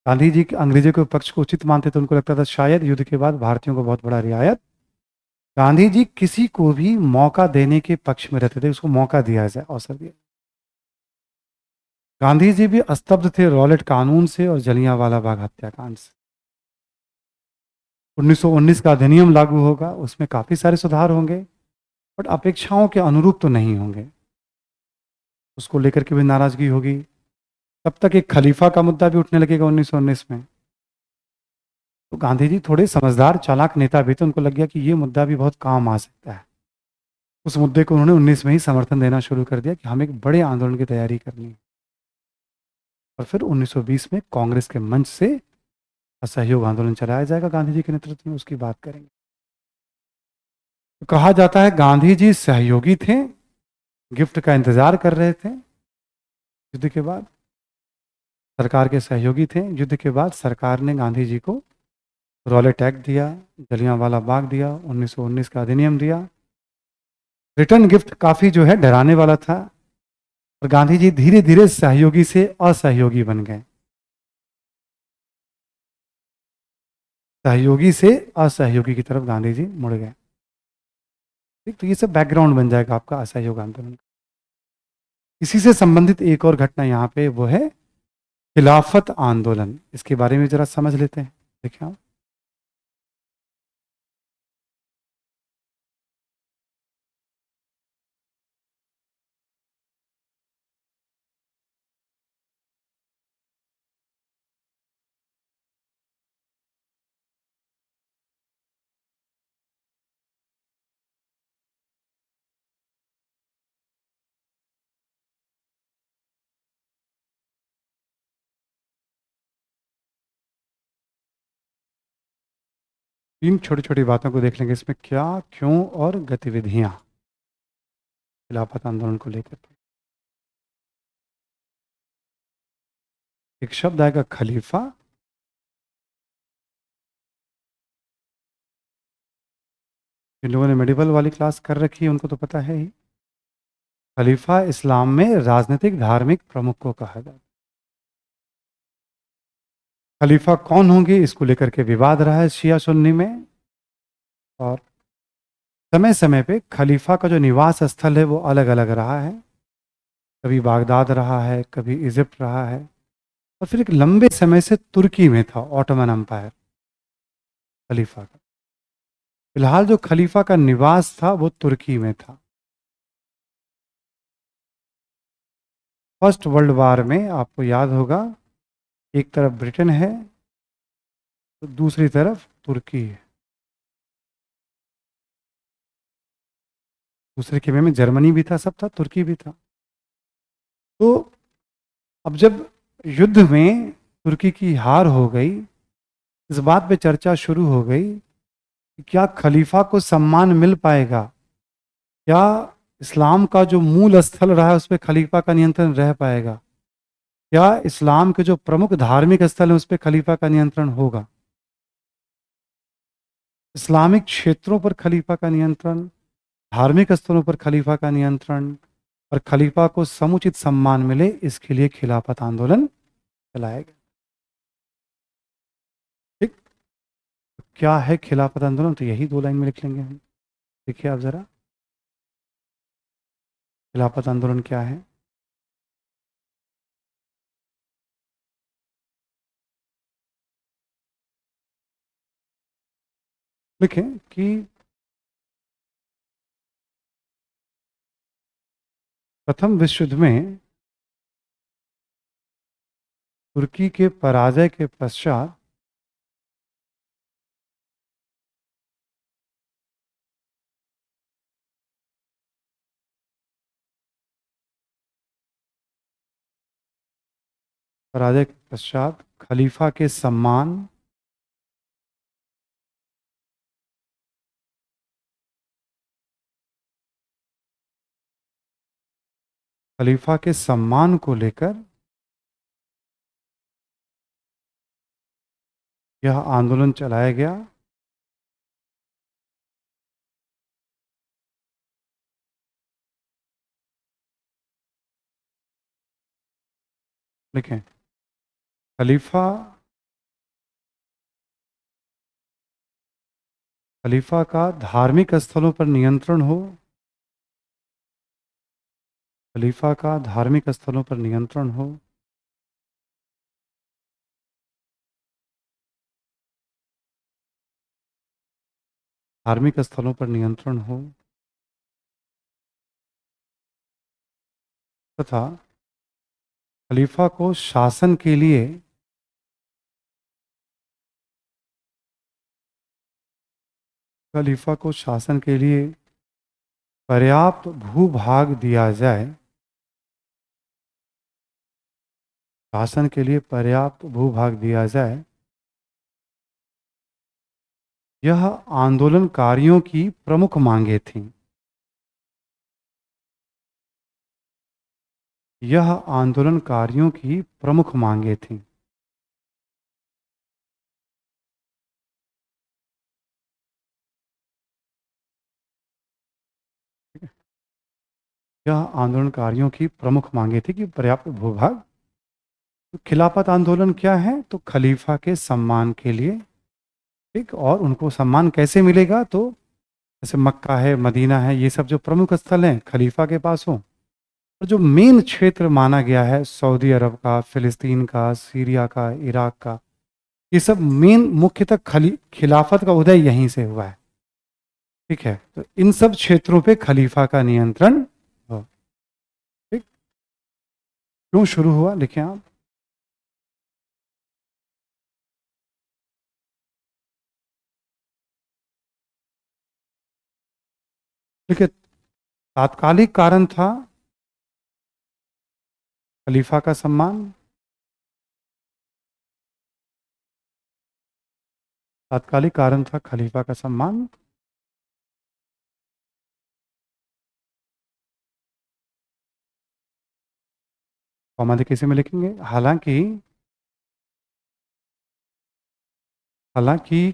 गांधी जी अंग्रेजों के पक्ष को उचित मानते थे, उनको लगता था शायद युद्ध के बाद भारतीयों को बहुत बड़ा रियायत। गांधी जी किसी को भी मौका देने के पक्ष में रहते थे, उसको मौका दिया जाए, अवसर दिया। गांधी जी भी स्तब्ध थे रॉलेट कानून से और जलियांवाला बाग हत्याकांड से। 1919 का अधिनियम लागू होगा, उसमें काफी सारे सुधार होंगे, बट अपेक्षाओं के अनुरूप तो नहीं होंगे, उसको लेकर के भी नाराजगी होगी। तब तक एक खलीफा का मुद्दा भी उठने लगेगा 1919 में। तो गांधी जी थोड़े समझदार चालाक नेता भी थे, उनको लग गया कि ये मुद्दा भी बहुत काम आ सकता है। उस मुद्दे को उन्होंने 19 में ही समर्थन देना शुरू कर दिया कि हमें एक बड़े आंदोलन की तैयारी करनी है। और फिर 1920 में कांग्रेस के मंच से असहयोग आंदोलन चलाया जाएगा गांधी जी के नेतृत्व में, उसकी बात करेंगे। तो कहा जाता है गांधी जी सहयोगी थे, गिफ्ट का इंतजार कर रहे थे। युद्ध के बाद सरकार के सहयोगी थे। युद्ध के बाद सरकार ने गांधी जी को रॉलेट एक्ट दिया, जलियांवाला बाग दिया, 1919 का अधिनियम दिया। रिटर्न गिफ्ट काफी जो है डराने वाला था, और गांधी जी धीरे धीरे सहयोगी से असहयोगी बन गए, सहयोगी से असहयोगी की तरफ गांधी जी मुड़ गए। ठीक, तो ये सब बैकग्राउंड बन जाएगा आपका असहयोग आंदोलन का। इसी से संबंधित एक और घटना यहाँ पे वो है खिलाफत आंदोलन। इसके बारे में जरा समझ लेते हैं। देखिए आप, तीन छोटी छोटी बातों को देख लेंगे इसमें, क्या, क्यों और गतिविधियां खिलाफत आंदोलन को लेकर के। एक शब्द आएगा खलीफा। जिन लोगों ने मेडिवल वाली क्लास कर रखी है उनको तो पता है ही। खलीफा इस्लाम में राजनीतिक धार्मिक प्रमुख को कहा जाता है। खलीफा कौन होंगे इसको लेकर के विवाद रहा है शिया सुन्नी में। और समय समय पे खलीफा का जो निवास स्थल है वो अलग अलग रहा है। कभी बागदाद रहा है, कभी इजिप्ट रहा है, और फिर एक लंबे समय से तुर्की में था, ऑटोमन एम्पायर खलीफा का। फिलहाल जो खलीफा का निवास था वो तुर्की में था। फर्स्ट वर्ल्ड वार में आपको याद होगा, एक तरफ ब्रिटेन है तो दूसरी तरफ तुर्की है। दूसरे खेमे में जर्मनी भी था, सब था, तुर्की भी था। तो अब जब युद्ध में तुर्की की हार हो गई, इस बात पे चर्चा शुरू हो गई कि क्या खलीफा को सम्मान मिल पाएगा, क्या इस्लाम का जो मूल स्थल रहा है उस पर खलीफा का नियंत्रण रह पाएगा, क्या इस्लाम के जो प्रमुख धार्मिक स्थल है उस पर खलीफा का नियंत्रण होगा, इस्लामिक क्षेत्रों पर खलीफा का नियंत्रण, धार्मिक स्थलों पर खलीफा का नियंत्रण, और खलीफा को समुचित सम्मान मिले, इसके लिए खिलाफत आंदोलन चलाया गया। ठीक, तो क्या है खिलाफत आंदोलन, तो यही दो लाइन में लिख लेंगे हम। देखिए आप जरा, खिलाफत आंदोलन क्या है। लिखें कि प्रथम विश्व युद्ध में तुर्की के पराजय के पश्चात खलीफा के सम्मान, खलीफा के सम्मान को लेकर यह आंदोलन चलाया गया। लिखें, खलीफा खलीफा का धार्मिक स्थलों पर नियंत्रण हो, खलीफा का धार्मिक स्थलों पर नियंत्रण हो, धार्मिक स्थलों पर नियंत्रण हो, तथा खलीफा को शासन के लिए खलीफा को शासन के लिए पर्याप्त भूभाग दिया जाए, शासन के लिए पर्याप्त भूभाग दिया जाए, यह आंदोलनकारियों की प्रमुख मांगे थीं। यह आंदोलनकारियों की प्रमुख मांगे थीं। यह आंदोलनकारियों की प्रमुख मांगे थी कि पर्याप्त भूभाग। तो खिलाफत आंदोलन क्या है? तो खलीफा के सम्मान के लिए, ठीक। और उनको सम्मान कैसे मिलेगा? तो जैसे मक्का है, मदीना है, ये सब जो प्रमुख स्थल हैं खलीफा के पास हो। और जो मेन क्षेत्र माना गया है सऊदी अरब का, फिलिस्तीन का, सीरिया का, इराक का, ये सब मेन मुख्यतः खिलाफत का उदय यहीं से हुआ है, ठीक है। तो इन सब क्षेत्रों पे खलीफा का नियंत्रण हो, ठीक। क्यों शुरू हुआ, लिखें आप। देखिए, तात्कालिक कारण था खलीफा का सम्मान। तात्कालिक कारण था खलीफा का सम्मान। कॉमा देखिए इसे में लिखेंगे, हालांकि हालांकि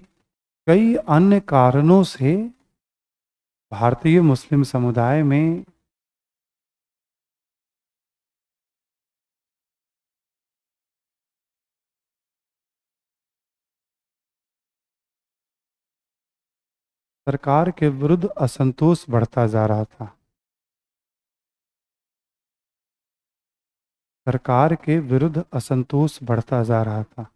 कई अन्य कारणों से भारतीय मुस्लिम समुदाय में सरकार के विरुद्ध असंतोष बढ़ता जा रहा था। सरकार के विरुद्ध असंतोष बढ़ता जा रहा था।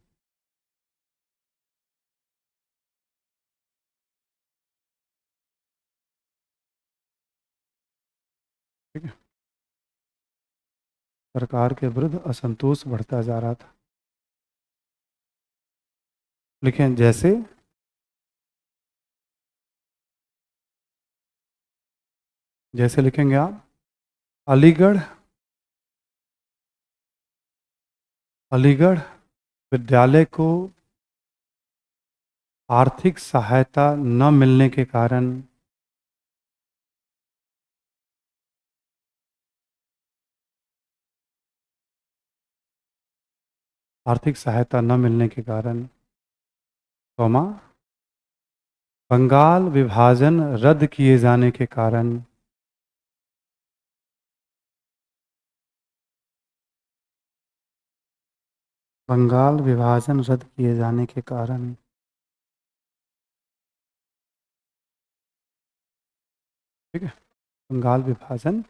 ठीक है, सरकार के विरुद्ध असंतोष बढ़ता जा रहा था। लिखें जैसे लिखेंगे आप, अलीगढ़ अलीगढ़ विद्यालय को आर्थिक सहायता न मिलने के कारण, आर्थिक सहायता न मिलने के कारण, कौमा, बंगाल विभाजन रद्द किए जाने के कारण, बंगाल विभाजन रद्द किए जाने के कारण, ठीक है, बंगाल विभाजन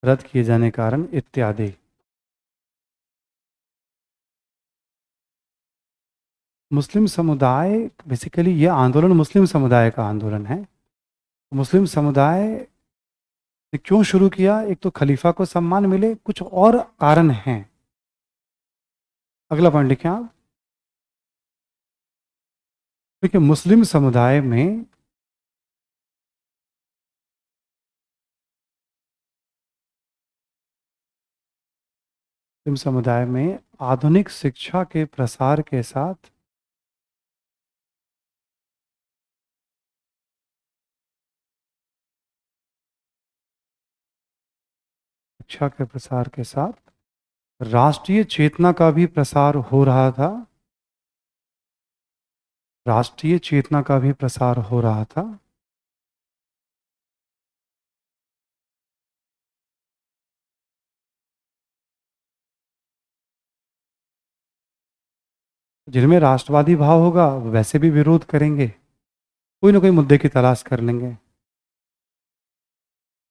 रद्द किए जाने के कारण इत्यादि। मुस्लिम समुदाय, बेसिकली ये आंदोलन मुस्लिम समुदाय का आंदोलन है। मुस्लिम समुदाय ने क्यों शुरू किया? एक तो खलीफा को सम्मान मिले, कुछ और कारण हैं। अगला पॉइंट लिखें आप। देखिए, मुस्लिम समुदाय में मुस्लिम समुदाय में आधुनिक शिक्षा के प्रसार के साथ शिक्षा के प्रसार के साथ राष्ट्रीय चेतना का भी प्रसार हो रहा था। राष्ट्रीय चेतना का भी प्रसार हो रहा था। जिनमें राष्ट्रवादी भाव होगा वो वैसे भी विरोध करेंगे, कोई ना कोई मुद्दे की तलाश कर लेंगे।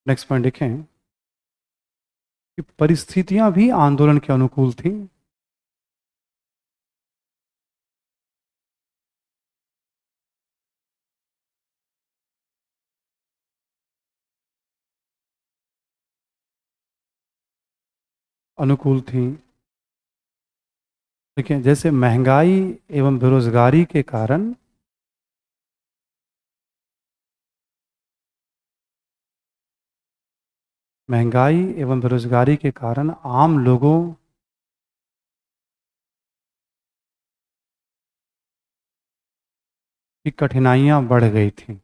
नेक्स्ट पॉइंट लिखें कि परिस्थितियां भी आंदोलन के अनुकूल थी। अनुकूल थी। देखिए, जैसे महंगाई एवं बेरोजगारी के कारण महंगाई एवं बेरोजगारी के कारण आम लोगों की कठिनाइयां बढ़ गई थी।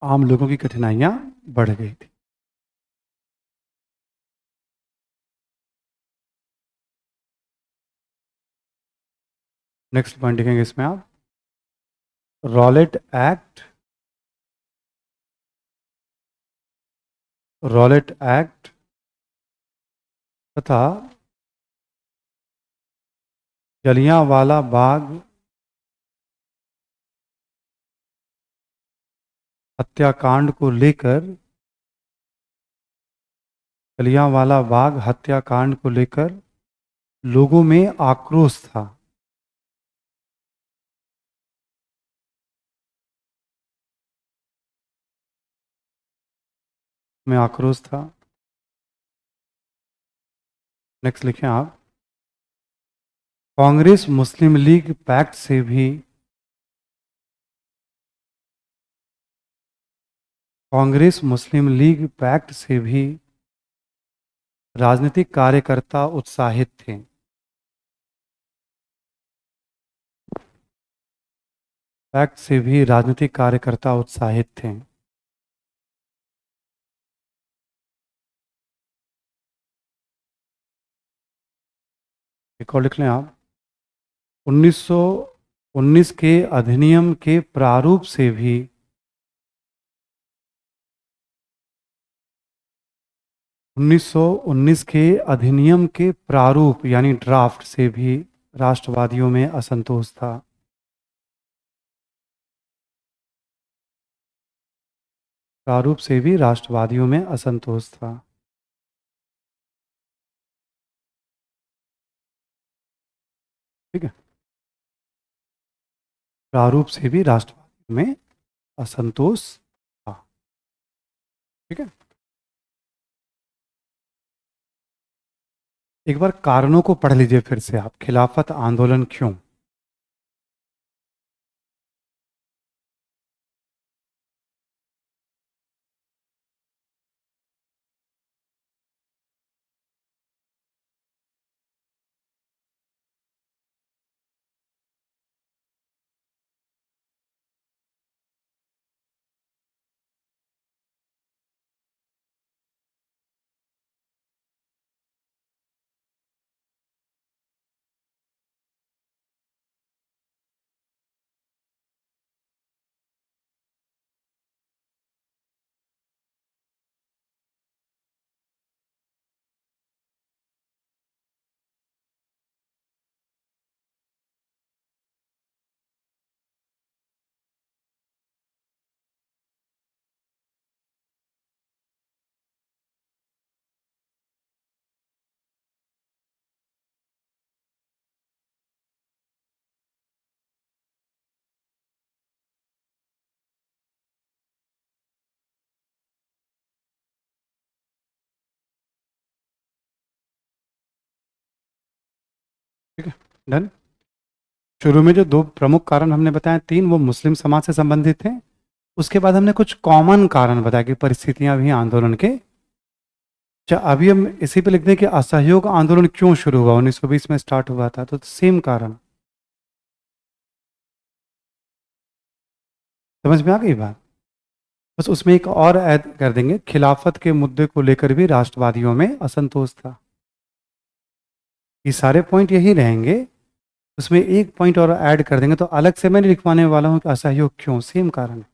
आम लोगों की कठिनाइयां बढ़ गई थी। नेक्स्ट पॉइंट लिखेंगे इसमें आप, रॉलेट एक्ट, रॉलेट एक्ट तथा जलियांवाला बाग हत्याकांड को लेकर, जलियांवाला बाग हत्याकांड को लेकर लोगों में आक्रोश था। में आक्रोश था। नेक्स्ट लिखें आप, कांग्रेस मुस्लिम लीग पैक्ट से भी, कांग्रेस मुस्लिम लीग पैक्ट से भी राजनीतिक कार्यकर्ता उत्साहित थे। पैक्ट से भी राजनीतिक कार्यकर्ता उत्साहित थे। एक और लिख लें आप, 1919 के अधिनियम के प्रारूप से भी, 1919 के अधिनियम के प्रारूप यानी ड्राफ्ट से भी राष्ट्रवादियों में असंतोष था। प्रारूप से भी राष्ट्रवादियों में असंतोष था। ठीक है, प्रारूप से भी राष्ट्रवादियों में असंतोष था। ठीक है, एक बार कारणों को पढ़ लीजिए फिर से आप, खिलाफत आंदोलन क्यों। ठीक है, डन। शुरू में जो दो प्रमुख कारण हमने बताए, तीन, वो मुस्लिम समाज से संबंधित थे। उसके बाद हमने कुछ कॉमन कारण बताया कि परिस्थितियां भी आंदोलन के। अच्छा, अभी हम इसी पे लिखते हैं कि असहयोग आंदोलन क्यों शुरू हुआ, 1920 में स्टार्ट हुआ था, तो सेम कारण। समझ में आ गई बात। बस उसमें एक और ऐड कर देंगे, खिलाफत के मुद्दे को लेकर भी राष्ट्रवादियों में असंतोष था। ये सारे पॉइंट यही रहेंगे, उसमें एक पॉइंट और ऐड कर देंगे, तो अलग से मैं नहीं लिखवाने वाला हूं कि असहयोग क्यों, सेम कारण है।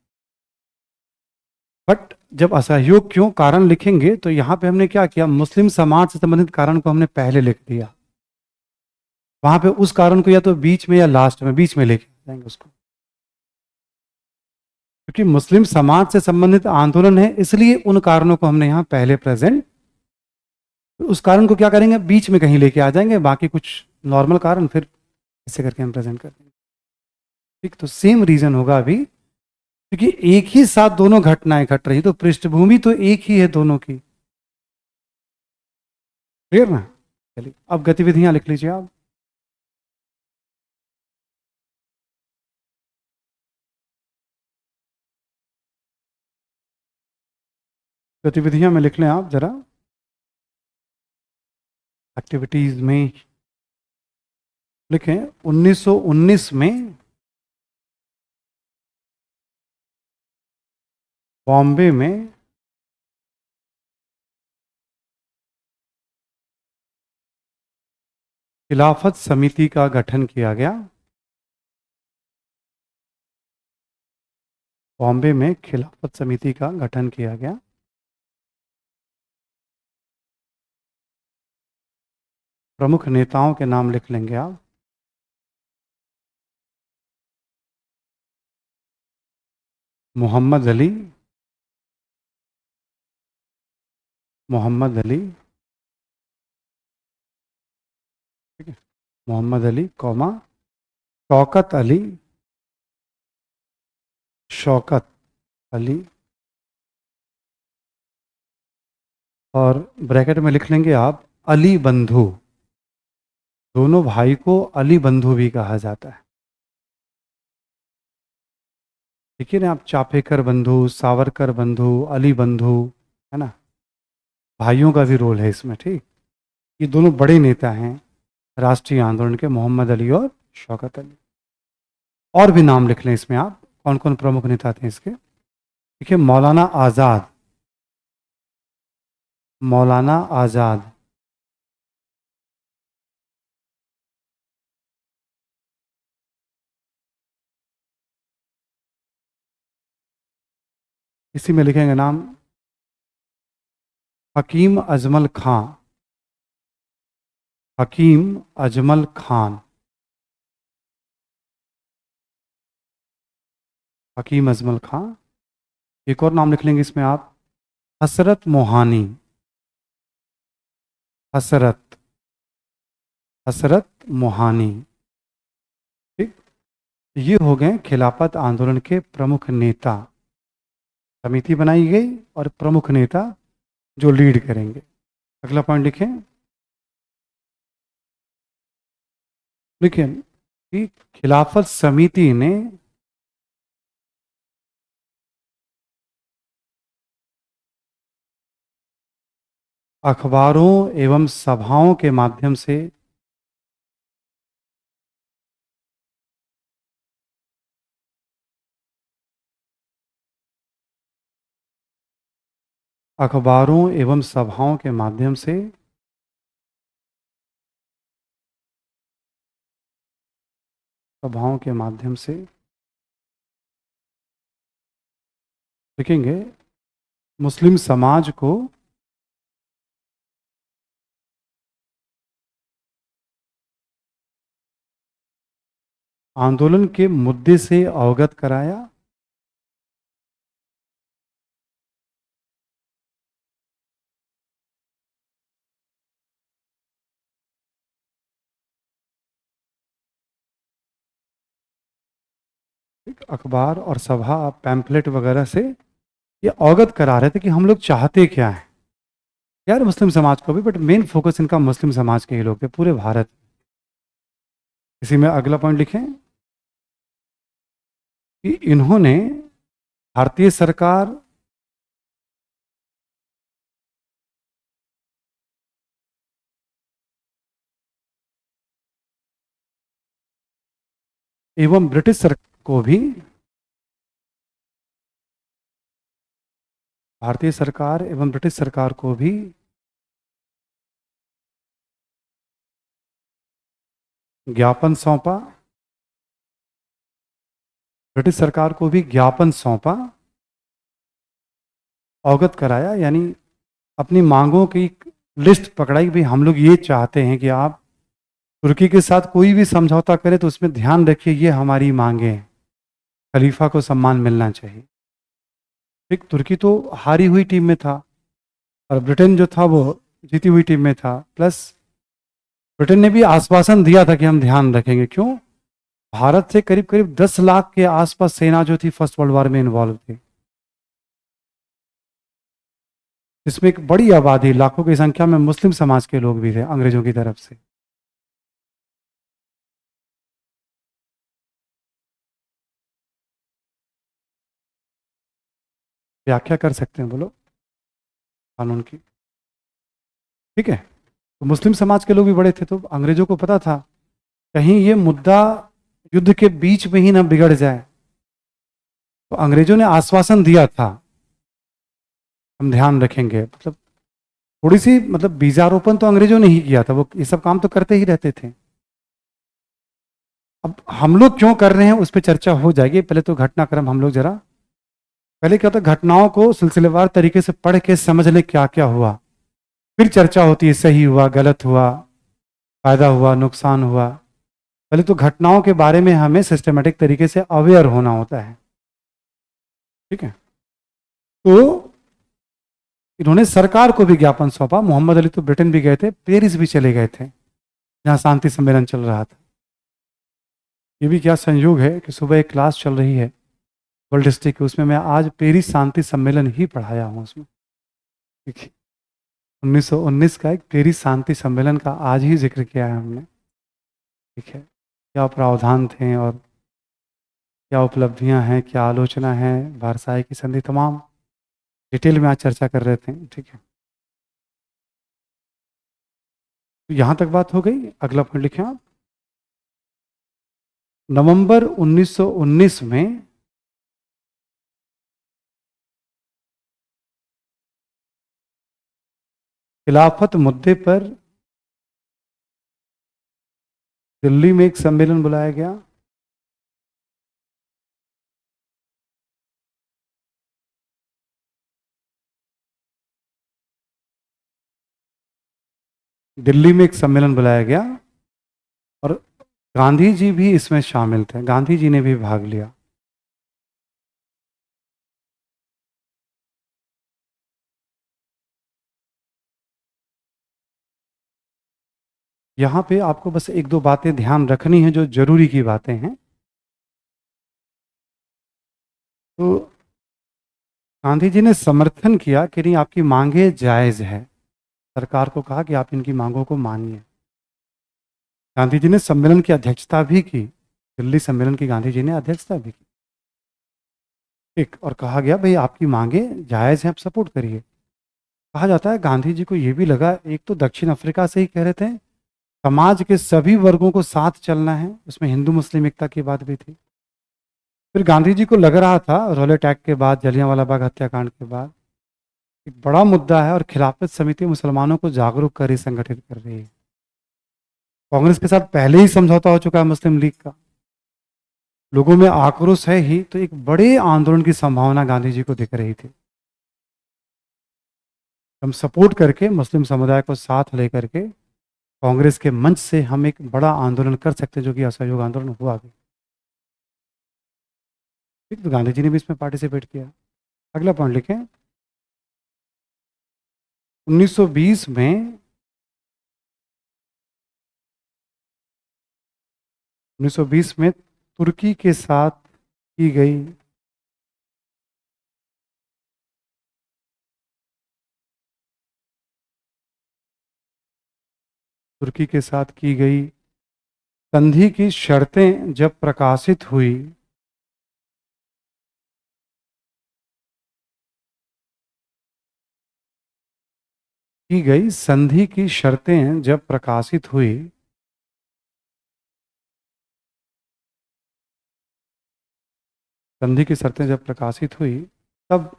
बट जब असहयोग क्यों कारण लिखेंगे तो यहां पे हमने क्या किया, मुस्लिम समाज से संबंधित कारण को हमने पहले लिख दिया। वहां पे उस कारण को या तो बीच में या लास्ट में, बीच में लेके जाएंगे उसको, क्योंकि मुस्लिम समाज से संबंधित आंदोलन है, इसलिए उन कारणों को हमने यहां पहले प्रेजेंट, उस कारण को क्या करेंगे, बीच में कहीं लेके आ जाएंगे, बाकी कुछ नॉर्मल कारण फिर ऐसे करके हम प्रेजेंट कर देंगे। ठीक, तो सेम रीजन होगा अभी, क्योंकि एक ही साथ दोनों घटनाएं घट रही, तो पृष्ठभूमि तो एक ही है दोनों की। क्लियर ना। चलिए अब गतिविधियां लिख लीजिए आप। गतिविधियां में लिख लें आप जरा, एक्टिविटीज में लिखें 1919 में बॉम्बे में खिलाफत समिति का गठन किया गया। बॉम्बे में खिलाफत समिति का गठन किया गया। प्रमुख नेताओं के नाम लिख लेंगे आप। मोहम्मद अली, मोहम्मद अली, ठीक है, मोहम्मद अली कौमा, शौकत अली, शौकत अली, और ब्रैकेट में लिख लेंगे आप अली बंधु। दोनों भाई को अली बंधु भी कहा जाता है। देखिए ना आप, चापेकर बंधु, सावरकर बंधु, अली बंधु, है ना, भाइयों का भी रोल है इसमें। ठीक, ये दोनों बड़े नेता हैं राष्ट्रीय आंदोलन के, मोहम्मद अली और शौकत अली। और भी नाम लिख लें इसमें आप, कौन कौन प्रमुख नेता थे इसके। देखिए मौलाना आज़ाद, मौलाना आज़ाद, इसी में लिखेंगे नाम हकीम अजमल खां, हकीम अजमल खान, हकीम अजमल खां। एक और नाम लिख लेंगे इसमें आप, हसरत मोहानी, हसरत, हसरत मोहानी। ठीक, ये हो गए खिलाफत आंदोलन के प्रमुख नेता। समिति बनाई गई और प्रमुख नेता जो लीड करेंगे। अगला पॉइंट लिखें, लिखें कि खिलाफत समिति ने अखबारों एवं सभाओं के माध्यम से अखबारों एवं सभाओं के माध्यम से सभाओं के माध्यम से लिखेंगे मुस्लिम समाज को आंदोलन के मुद्दे से अवगत कराया। अखबार और सभा पैम्पलेट वगैरह से ये अवगत करा रहे थे कि हम लोग चाहते क्या हैं यार, मुस्लिम समाज को भी, बट मेन फोकस इनका मुस्लिम समाज के ही लोग थे पूरे भारत। इसी में अगला पॉइंट लिखें कि इन्होंने भारतीय सरकार एवं ब्रिटिश सरकार को भी, भारतीय सरकार एवं ब्रिटिश सरकार को भी ज्ञापन सौंपा, ब्रिटिश सरकार को भी ज्ञापन सौंपा, अवगत कराया, यानी अपनी मांगों की लिस्ट पकड़ाई। भाई हम लोग ये चाहते हैं कि आप तुर्की के साथ कोई भी समझौता करें तो उसमें ध्यान रखिए ये हमारी मांगे हैं, खलीफा को सम्मान मिलना चाहिए। ठीक, तुर्की तो हारी हुई टीम में था और ब्रिटेन जो था वो जीती हुई टीम में था, प्लस ब्रिटेन ने भी आश्वासन दिया था कि हम ध्यान रखेंगे। क्यों? भारत से करीब करीब 10 लाख के आसपास सेना जो थी फर्स्ट वर्ल्ड वॉर में इन्वॉल्व थी, इसमें एक बड़ी आबादी, लाखों की संख्या में मुस्लिम समाज के लोग भी थे अंग्रेजों की तरफ से। व्याख्या कर सकते हैं, बोलो। कानून की। ठीक है, तो मुस्लिम समाज के लोग भी बड़े थे, तो अंग्रेजों को पता था कहीं ये मुद्दा युद्ध के बीच में ही ना बिगड़ जाए, तो अंग्रेजों ने आश्वासन दिया था हम ध्यान रखेंगे। मतलब थोड़ी सी, मतलब बीजारोपण तो अंग्रेजों ने ही किया था, वो ये सब काम तो करते ही रहते थे। अब हम लोग क्यों कर रहे हैं उस पर चर्चा हो जाएगी, पहले तो घटनाक्रम हम लोग जरा, पहले क्या होता है, घटनाओं को सिलसिलेवार तरीके से पढ़ के समझ ले क्या क्या हुआ, फिर चर्चा होती है सही हुआ गलत हुआ, फायदा हुआ नुकसान हुआ। पहले तो घटनाओं के बारे में हमें सिस्टमेटिक तरीके से अवेयर होना होता है। ठीक है, तो इन्होंने सरकार को भी ज्ञापन सौंपा। मोहम्मद अली तो ब्रिटेन भी गए थे, पेरिस भी चले गए थे जहां शांति सम्मेलन चल रहा था। ये भी क्या संयोग है कि सुबह एक क्लास चल रही है वर्ल्ड हिस्ट्री की, उसमें मैं आज पेरिस शांति सम्मेलन ही पढ़ाया हूँ उसमें। ठीक है, 1919 का एक पेरिस शांति सम्मेलन का आज ही जिक्र किया है हमने। ठीक है, क्या प्रावधान थे और क्या उपलब्धियां हैं, क्या आलोचना है, वारसाई की संधि, तमाम डिटेल में आज चर्चा कर रहे थे। ठीक है, तो यहाँ तक बात हो गई। अगला पॉइंट लिखें आप। नवंबर 1919 में खिलाफत मुद्दे पर दिल्ली में एक सम्मेलन बुलाया गया। दिल्ली में एक सम्मेलन बुलाया गया और गांधी जी भी इसमें शामिल थे, गांधी जी ने भी भाग लिया। यहां पे आपको बस एक दो बातें ध्यान रखनी है जो जरूरी की बातें हैं। तो गांधी जी ने समर्थन किया कि नहीं, आपकी मांगे जायज है, सरकार को कहा कि आप इनकी मांगों को मानिए। गांधी जी ने सम्मेलन की अध्यक्षता भी की, दिल्ली सम्मेलन की गांधी जी ने अध्यक्षता भी की। ठीक, और कहा गया भाई आपकी मांगे जायज हैं, आप सपोर्ट करिए। कहा जाता है गांधी जी को यह भी लगा, एक तो दक्षिण अफ्रीका से ही कह रहे थे समाज के सभी वर्गों को साथ चलना है, उसमें हिंदू मुस्लिम एकता की बात भी थी। फिर गांधी जी को लग रहा था रोल अटैक के बाद, जलियांवाला बाग हत्याकांड के बाद एक बड़ा मुद्दा है और खिलाफत समिति मुसलमानों को जागरूक कर रही, संगठित कर रही है। कांग्रेस के साथ पहले ही समझौता हो चुका है मुस्लिम लीग का, लोगों में आक्रोश है ही, तो एक बड़े आंदोलन की संभावना गांधी जी को दिख रही थी। हम सपोर्ट करके मुस्लिम समुदाय को साथ लेकर के कांग्रेस के मंच से हम एक बड़ा आंदोलन कर सकते हैं, जो कि असहयोग आंदोलन हुआ भी। ठीक, तो गांधी जी ने भी इसमें पार्टिसिपेट किया। अगला पॉइंट लिखें। 1920 में 1920 में तुर्की के साथ की गई तुर्की के साथ की गई संधि की शर्तें जब प्रकाशित हुई, की गई संधि की शर्तें जब प्रकाशित हुई, संधि की शर्तें जब प्रकाशित हुई, तब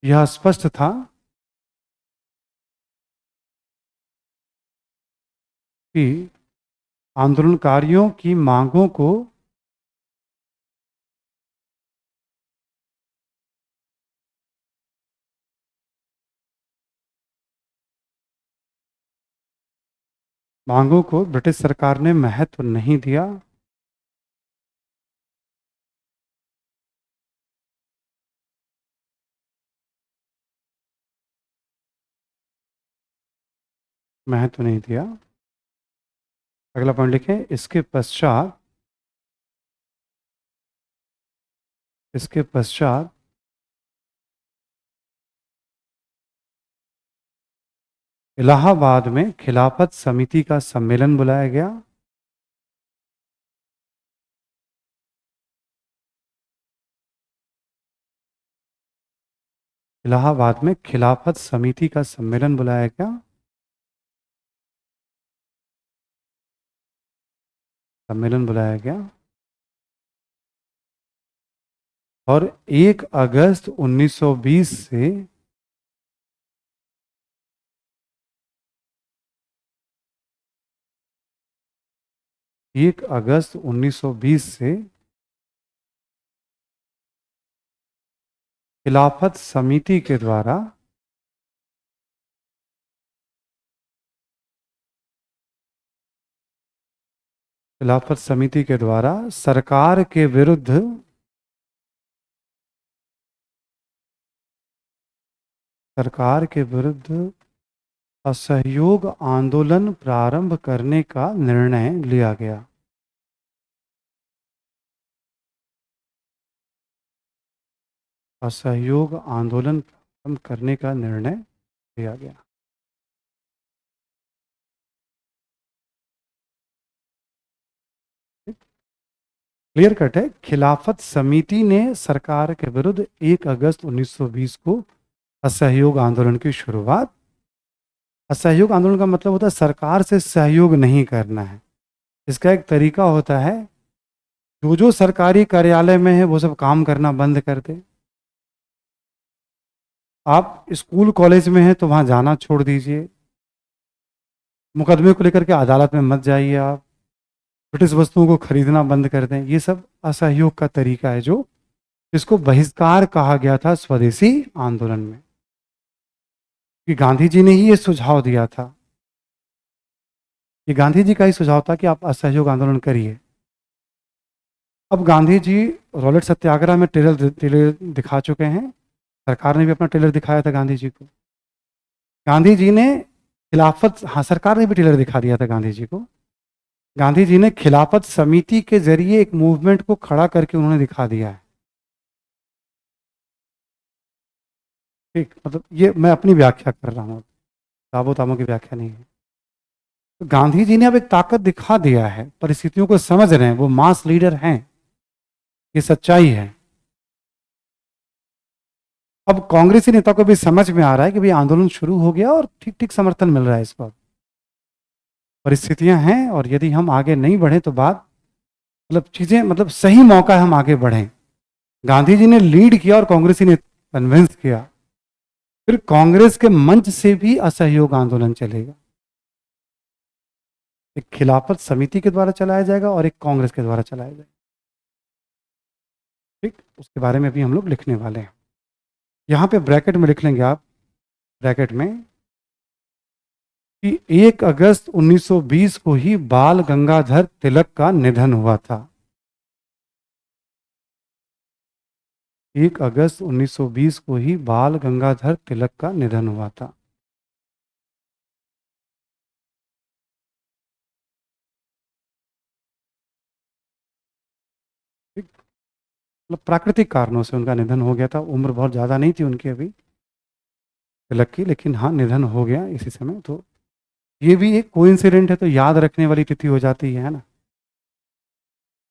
यह स्पष्ट था कि आंदोलनकारियों की मांगों को ब्रिटिश सरकार ने महत्व नहीं दिया। महत्व नहीं दिया। अगला पॉइंट लिखें। इसके पश्चात इलाहाबाद में खिलाफत समिति का सम्मेलन बुलाया गया। इलाहाबाद में खिलाफत समिति का सम्मेलन बुलाया गया। सम्मेलन बुलाया गया और 1 अगस्त 1920 से 1 अगस्त 1920 से खिलाफत समिति के द्वारा खिलाफत समिति के द्वारा सरकार के विरुद्ध असहयोग आंदोलन प्रारंभ करने का निर्णय लिया गया। असहयोग आंदोलन प्रारंभ करने का निर्णय लिया गया। क्लियर कट है। खिलाफत समिति ने सरकार के विरुद्ध 1 अगस्त 1920 को असहयोग आंदोलन की शुरुआत। असहयोग आंदोलन का मतलब होता है सरकार से सहयोग नहीं करना है। इसका एक तरीका होता है, जो जो सरकारी कार्यालय में है वो सब काम करना बंद कर दे। आप स्कूल कॉलेज में हैं तो वहां जाना छोड़ दीजिए। मुकदमे को लेकर के अदालत में मत जाइए। आप ब्रिटिश वस्तुओं को खरीदना बंद कर दें। ये सब असहयोग का तरीका है, जो इसको बहिष्कार कहा गया था स्वदेशी आंदोलन में, कि गांधी जी ने ही ये सुझाव दिया था। ये गांधी जी का ही सुझाव था कि आप असहयोग आंदोलन करिए। अब गांधी जी रॉलेट सत्याग्रह में टेलर दिखा चुके हैं। सरकार ने भी अपना टेलर दिखाया था गांधी जी को। गांधी जी ने सरकार ने भी टेलर दिखा दिया था गांधी जी को। गांधी जी ने खिलाफत समिति के जरिए एक मूवमेंट को खड़ा करके उन्होंने दिखा दिया है। ठीक, मतलब ये मैं अपनी व्याख्या कर रहा हूँ, ताबों की व्याख्या नहीं है। तो गांधी जी ने अब एक ताकत दिखा दिया है, परिस्थितियों को समझ रहे हैं, वो मास लीडर हैं, ये सच्चाई है। अब कांग्रेसी नेता को भी समझ में आ रहा है कि भाई आंदोलन शुरू हो गया और ठीक ठीक समर्थन मिल रहा है। इस पर परिस्थितियां हैं और यदि हम आगे नहीं बढ़े तो बात चीजें सही मौका है हम आगे बढ़ें। गांधी जी ने लीड किया और कांग्रेसी ने कन्विंस किया। फिर कांग्रेस के मंच से भी असहयोग आंदोलन चलेगा। एक खिलाफत समिति के द्वारा चलाया जाएगा और एक कांग्रेस के द्वारा चलाया जाएगा। ठीक, उसके बारे में भी हम लोग लिखने वाले हैं। यहां पे ब्रैकेट में लिख लेंगे आप, ब्रैकेट में, कि 1 अगस्त 1920 को ही बाल गंगाधर तिलक का निधन हुआ था। 1 अगस्त 1920 को ही बाल गंगाधर तिलक का निधन हुआ था। प्राकृतिक कारणों से उनका निधन हो गया था। उम्र बहुत ज़्यादा नहीं थी उनकी अभी तिलक की, लेकिन हाँ निधन हो गया इसी समय। तो ये भी एक कोइंसिडेंट है, तो याद रखने वाली तिथि हो जाती है ना।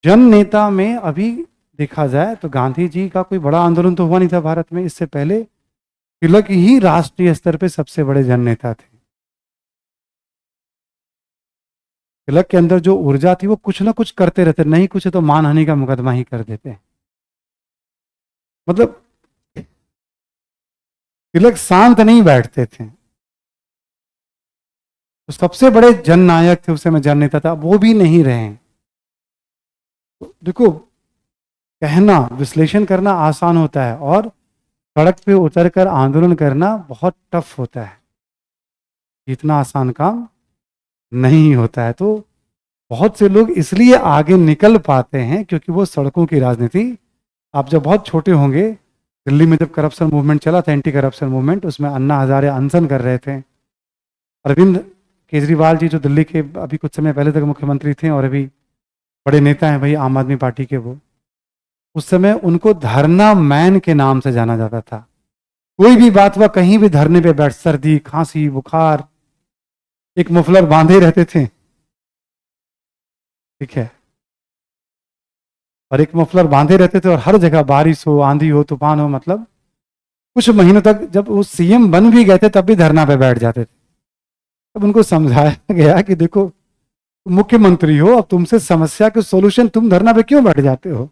जन नेता में अभी देखा जाए तो गांधी जी का कोई बड़ा आंदोलन तो हुआ नहीं था भारत में। इससे पहले तिलक ही राष्ट्रीय स्तर पे सबसे बड़े जन नेता थे। तिलक के अंदर जो ऊर्जा थी वो कुछ ना कुछ करते रहते, नहीं कुछ तो मानहानि का मुकदमा ही कर देते। तिलक शांत नहीं बैठते थे। तो सबसे बड़े जन नायक थे उस समय, जन नेता था, वो भी नहीं रहे। तो देखो, कहना विश्लेषण करना आसान होता है और सड़क पे उतरकर आंदोलन करना बहुत टफ होता है। इतना आसान काम नहीं होता है। तो बहुत से लोग इसलिए आगे निकल पाते हैं क्योंकि वो सड़कों की राजनीति, आप जब बहुत छोटे होंगे, दिल्ली में जब करप्शन मूवमेंट चला था, एंटी करप्शन मूवमेंट, उसमें अन्ना हजारे अनशन कर रहे थे। अरविंद केजरीवाल जी जो दिल्ली के अभी कुछ समय पहले तक मुख्यमंत्री थे और अभी बड़े नेता हैं भाई आम आदमी पार्टी के, वो उस समय उनको धरना मैन के नाम से जाना जाता था। कोई भी बात हुआ, कहीं भी धरने पे बैठ, सर्दी खांसी बुखार, एक मफलर बांधे रहते थे, ठीक है, और एक मफलर बांधे रहते थे और हर जगह बारिश हो, आंधी हो, तूफान हो, कुछ महीनों तक जब वो सीएम बन भी गए थे तब भी धरना पे बैठ जाते थे। तब उनको समझाया गया कि देखो मुख्यमंत्री हो, अब तुमसे समस्या के सॉल्यूशन, तुम धरना पे क्यों बैठ जाते हो।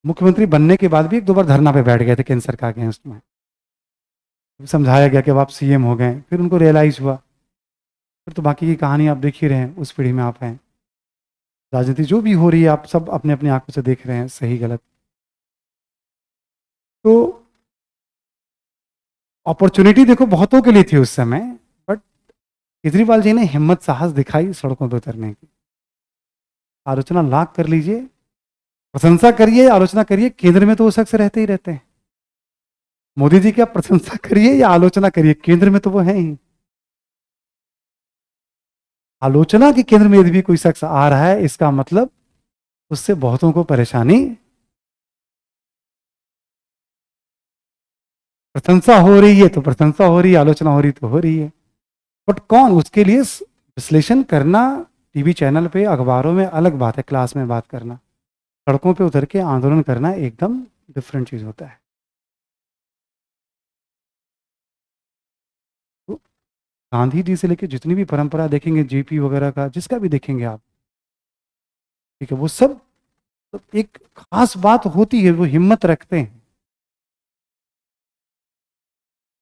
मुख्यमंत्री बनने के बाद भी एक दो बार धरना पे बैठ गए थे केंद्र सरकार के अगेंस्ट में। समझाया गया कि अब आप सीएम हो गए, फिर उनको रियलाइज हुआ। फिर तो बाकी की कहानी आप देख ही रहे हैं, उस पीढ़ी में आप हैं। राजनीति जो भी हो रही है आप सब अपने अपने आंखों से देख रहे हैं, सही गलत। तो अपॉर्चुनिटी देखो बहुतों के लिए थी उस समय, बट केजरीवाल जी ने हिम्मत साहस दिखाई सड़कों पर उतरने की। आलोचना लाख कर लीजिए, प्रशंसा करिए, आलोचना करिए, केंद्र में तो वो शख्स रहते ही रहते हैं। मोदी जी की आप प्रशंसा करिए या आलोचना करिए, केंद्र में तो वो है ही। आलोचना के केंद्र में यदि भी कोई शख्स आ रहा है, इसका मतलब उससे बहुतों को परेशानी। प्रशंसा हो रही है तो प्रशंसा हो रही है, आलोचना हो रही तो हो रही है। बट कौन उसके लिए विश्लेषण करना, टीवी चैनल पे अखबारों में अलग बात है, क्लास में बात करना, सड़कों पे उतर के आंदोलन करना एकदम डिफरेंट चीज होता है। तो गांधी जी से लेकर जितनी भी परंपरा देखेंगे, जेपी वगैरह का जिसका भी देखेंगे आप, ठीक है, वो सब एक खास बात होती है, वो हिम्मत रखते हैं।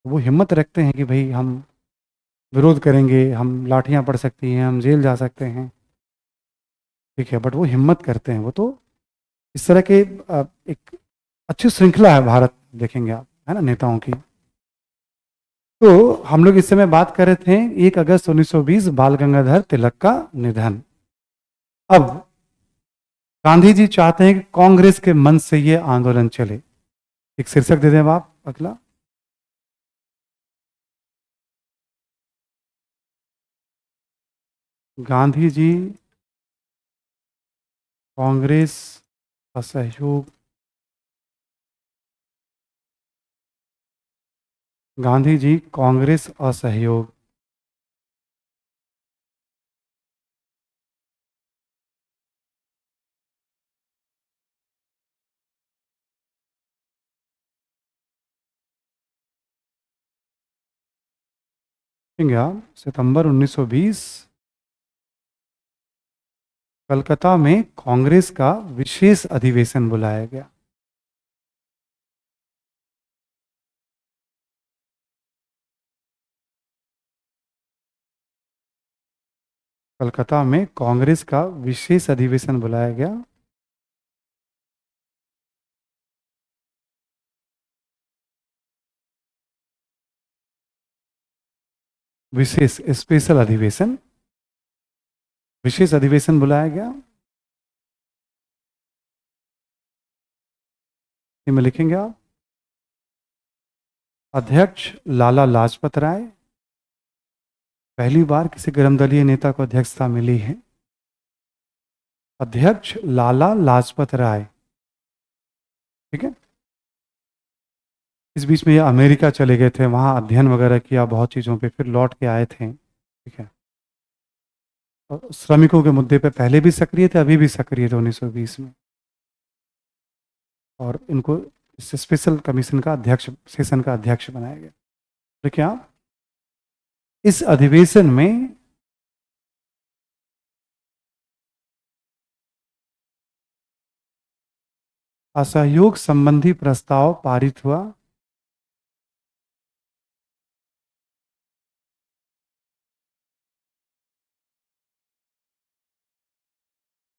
वो हिम्मत रखते हैं कि भाई हम विरोध करेंगे, हम लाठियां पड़ सकती हैं, हम जेल जा सकते हैं, ठीक है, बट वो हिम्मत करते हैं। वो तो इस तरह के एक अच्छी श्रृंखला है भारत, देखेंगे आप, है ना, नेताओं की। तो हम लोग इस समय बात कर रहे थे 1 अगस्त 1920 बाल गंगाधर तिलक का निधन। अब गांधी जी चाहते हैं कि कांग्रेस के मन से ये आंदोलन चले। एक शीर्षक दे दें आप अगला। गांधी जी कांग्रेस का सहयोग, गांधी जी कांग्रेस असहयोग। देखेंगे आप, सितंबर 1920 कलकत्ता में कांग्रेस का विशेष अधिवेशन बुलाया गया। कलकत्ता में कांग्रेस का विशेष अधिवेशन बुलाया गया। विशेष स्पेशल अधिवेशन, विशेष अधिवेशन बुलाया गया। में लिखेंगे आप, अध्यक्ष लाला लाजपत राय। पहली बार किसी गर्मदलीय नेता को अध्यक्षता मिली है। अध्यक्ष लाला लाजपत राय, ठीक है। इस बीच में ये अमेरिका चले गए थे, वहां अध्ययन वगैरह किया बहुत चीजों पे, फिर लौट के आए थे, ठीक है। और श्रमिकों के मुद्दे पे पहले भी सक्रिय थे, अभी भी सक्रिय थे 1920 में। और इनको इस स्पेशल कमीशन का अध्यक्ष, सेशन का अध्यक्ष बनाया गया। देखिए आप, इस अधिवेशन में असहयोग संबंधी प्रस्ताव पारित हुआ।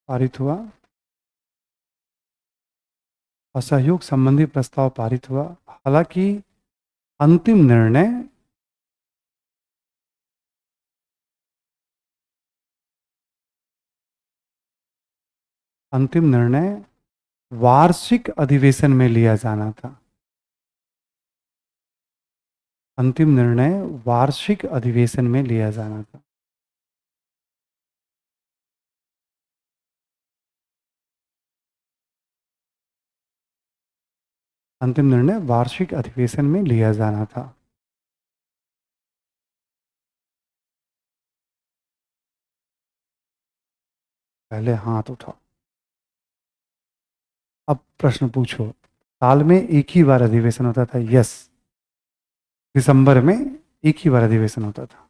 पारित हुआ, असहयोग संबंधी प्रस्ताव पारित हुआ। हालांकि अंतिम निर्णय अंतिम निर्णय वार्षिक अधिवेशन में लिया जाना था। अंतिम निर्णय वार्षिक अधिवेशन में लिया जाना था। अंतिम निर्णय वार्षिक अधिवेशन में लिया जाना था। पहले हाथ उठाओ, अब प्रश्न पूछो। साल में एक ही बार अधिवेशन होता था, यस, दिसंबर में एक ही बार अधिवेशन होता था।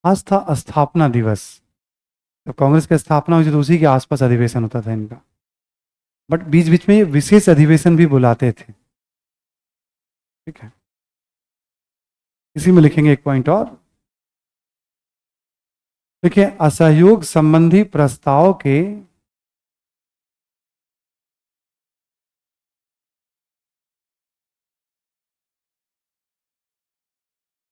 आज था स्थापना दिवस। तो कांग्रेस की स्थापना हुई थी तो उसी के आसपास अधिवेशन होता था इनका। बट बीच बीच में ये विशेष अधिवेशन भी बुलाते थे। ठीक है, इसी में लिखेंगे एक पॉइंट और। देखिए, असहयोग संबंधी प्रस्ताव के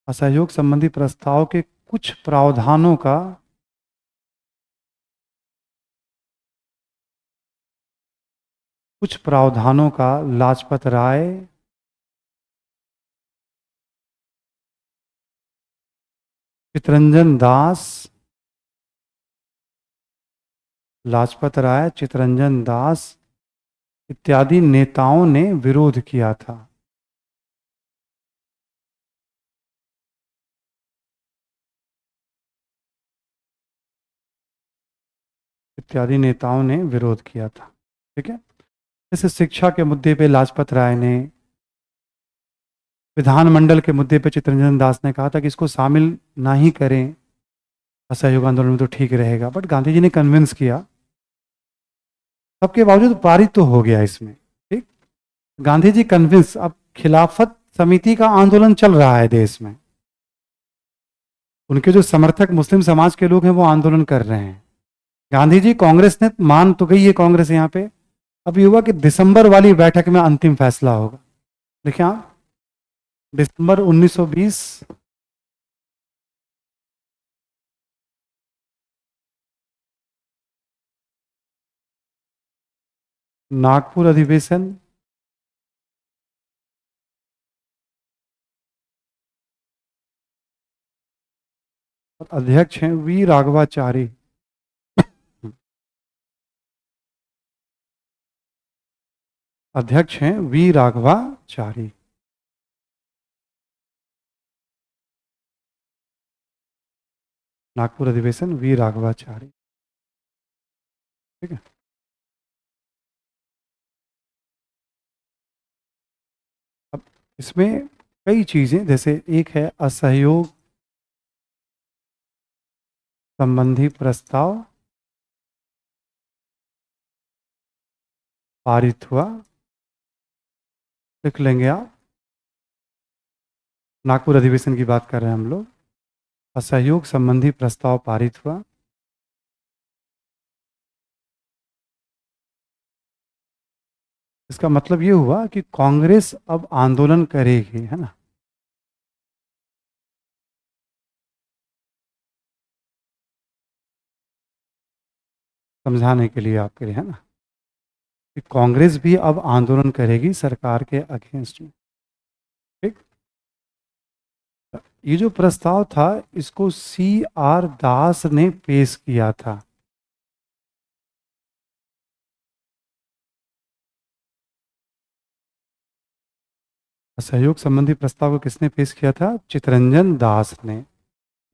असहयोग संबंधी प्रस्ताव के कुछ प्रावधानों का लाजपत राय, चितरंजन दास, लाजपत राय, चितरंजन दास इत्यादि नेताओं ने विरोध किया था। इत्यादि नेताओं ने विरोध किया था। ठीक है, जैसे शिक्षा के मुद्दे पे लाजपत राय ने, विधानमंडल के मुद्दे पे चितरंजन दास ने कहा था कि इसको शामिल ना ही करें असहयोग आंदोलन में तो ठीक रहेगा, बट गांधी जी ने कन्विंस किया। सबके बावजूद पारित तो हो गया इसमें। ठीक, गांधी जी कन्विंस। अब खिलाफत समिति का आंदोलन चल रहा है देश में, उनके जो समर्थक मुस्लिम समाज के लोग हैं वो आंदोलन कर रहे हैं। गांधी जी, कांग्रेस ने मान तो गई है कांग्रेस यहाँ पे। अब ये हुआ कि दिसंबर वाली बैठक में अंतिम फैसला होगा। देखिए आप, दिसंबर 1920, नागपुर अधिवेशन, और अध्यक्ष हैं वी राघवाचारी। अध्यक्ष हैं वी राघवाचारी। नागपुर अधिवेशन वी राघवाचारी। ठीक है, अब इसमें कई चीजें, जैसे एक है असहयोग संबंधी प्रस्ताव पारित हुआ, लिख लेंगे आप। नागपुर अधिवेशन की बात कर रहे हैं हम लोग। असहयोग संबंधी प्रस्ताव पारित हुआ। इसका मतलब ये हुआ कि कांग्रेस अब आंदोलन करेगी, है ना। समझाने के लिए आपके लिए, है ना, कि कांग्रेस भी अब आंदोलन करेगी सरकार के अगेंस्ट में। ठीक, ये जो प्रस्ताव था इसको C.R. दास ने पेश किया था। सहयोग संबंधी प्रस्ताव को किसने पेश किया था? चितरंजन दास ने,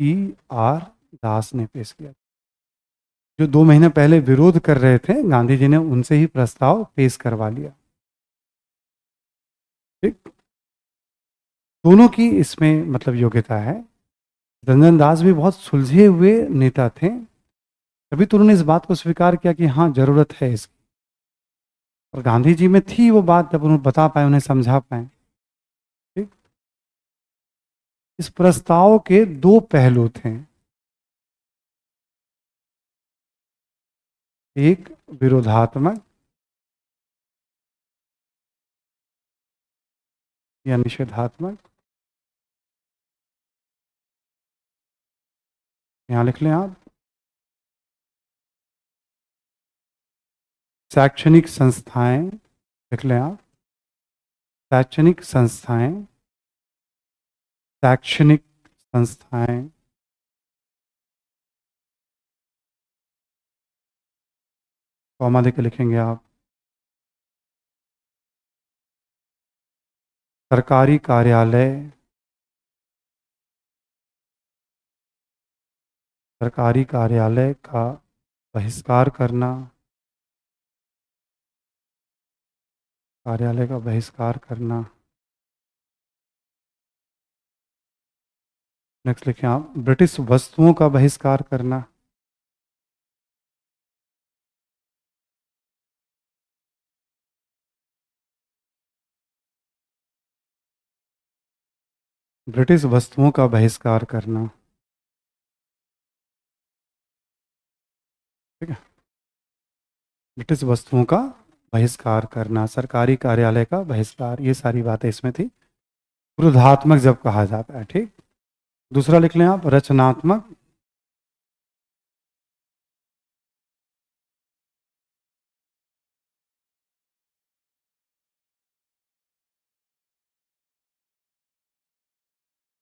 C.R. दास ने पेश किया। जो 2 महीने पहले विरोध कर रहे थे, गांधी जी ने उनसे ही प्रस्ताव पेश करवा लिया। ठीक, दोनों की इसमें मतलब योग्यता है। चितरंजन दास भी बहुत सुलझे हुए नेता थे, तभी तो उन्होंने इस बात को स्वीकार किया कि हाँ जरूरत है इसकी। और गांधी जी में थी वो बात, जब उन्हें बता पाए, उन्हें समझा पाए। ठीक, इस प्रस्ताव के दो पहलू थे। एक विरोधात्मक या निषेधात्मक, यहां लिख लें आप। शैक्षणिक संस्थाएं, लिख लें आप। शैक्षणिक संस्थाएं, शैक्षणिक संस्थाएं, कॉमा देकर लिखेंगे आप। सरकारी कार्यालय, सरकारी कार्यालय का बहिष्कार करना, कार्यालय का बहिष्कार करना। नेक्स्ट लिखें आप, ब्रिटिश वस्तुओं का बहिष्कार करना। ब्रिटिश वस्तुओं का बहिष्कार करना। ठीक है, ब्रिटिश वस्तुओं का बहिष्कार करना, सरकारी कार्यालय का बहिष्कार, ये सारी बातें इसमें थी। क्रोधात्मक जब कहा जाता है। ठीक, दूसरा लिख लें आप, रचनात्मक।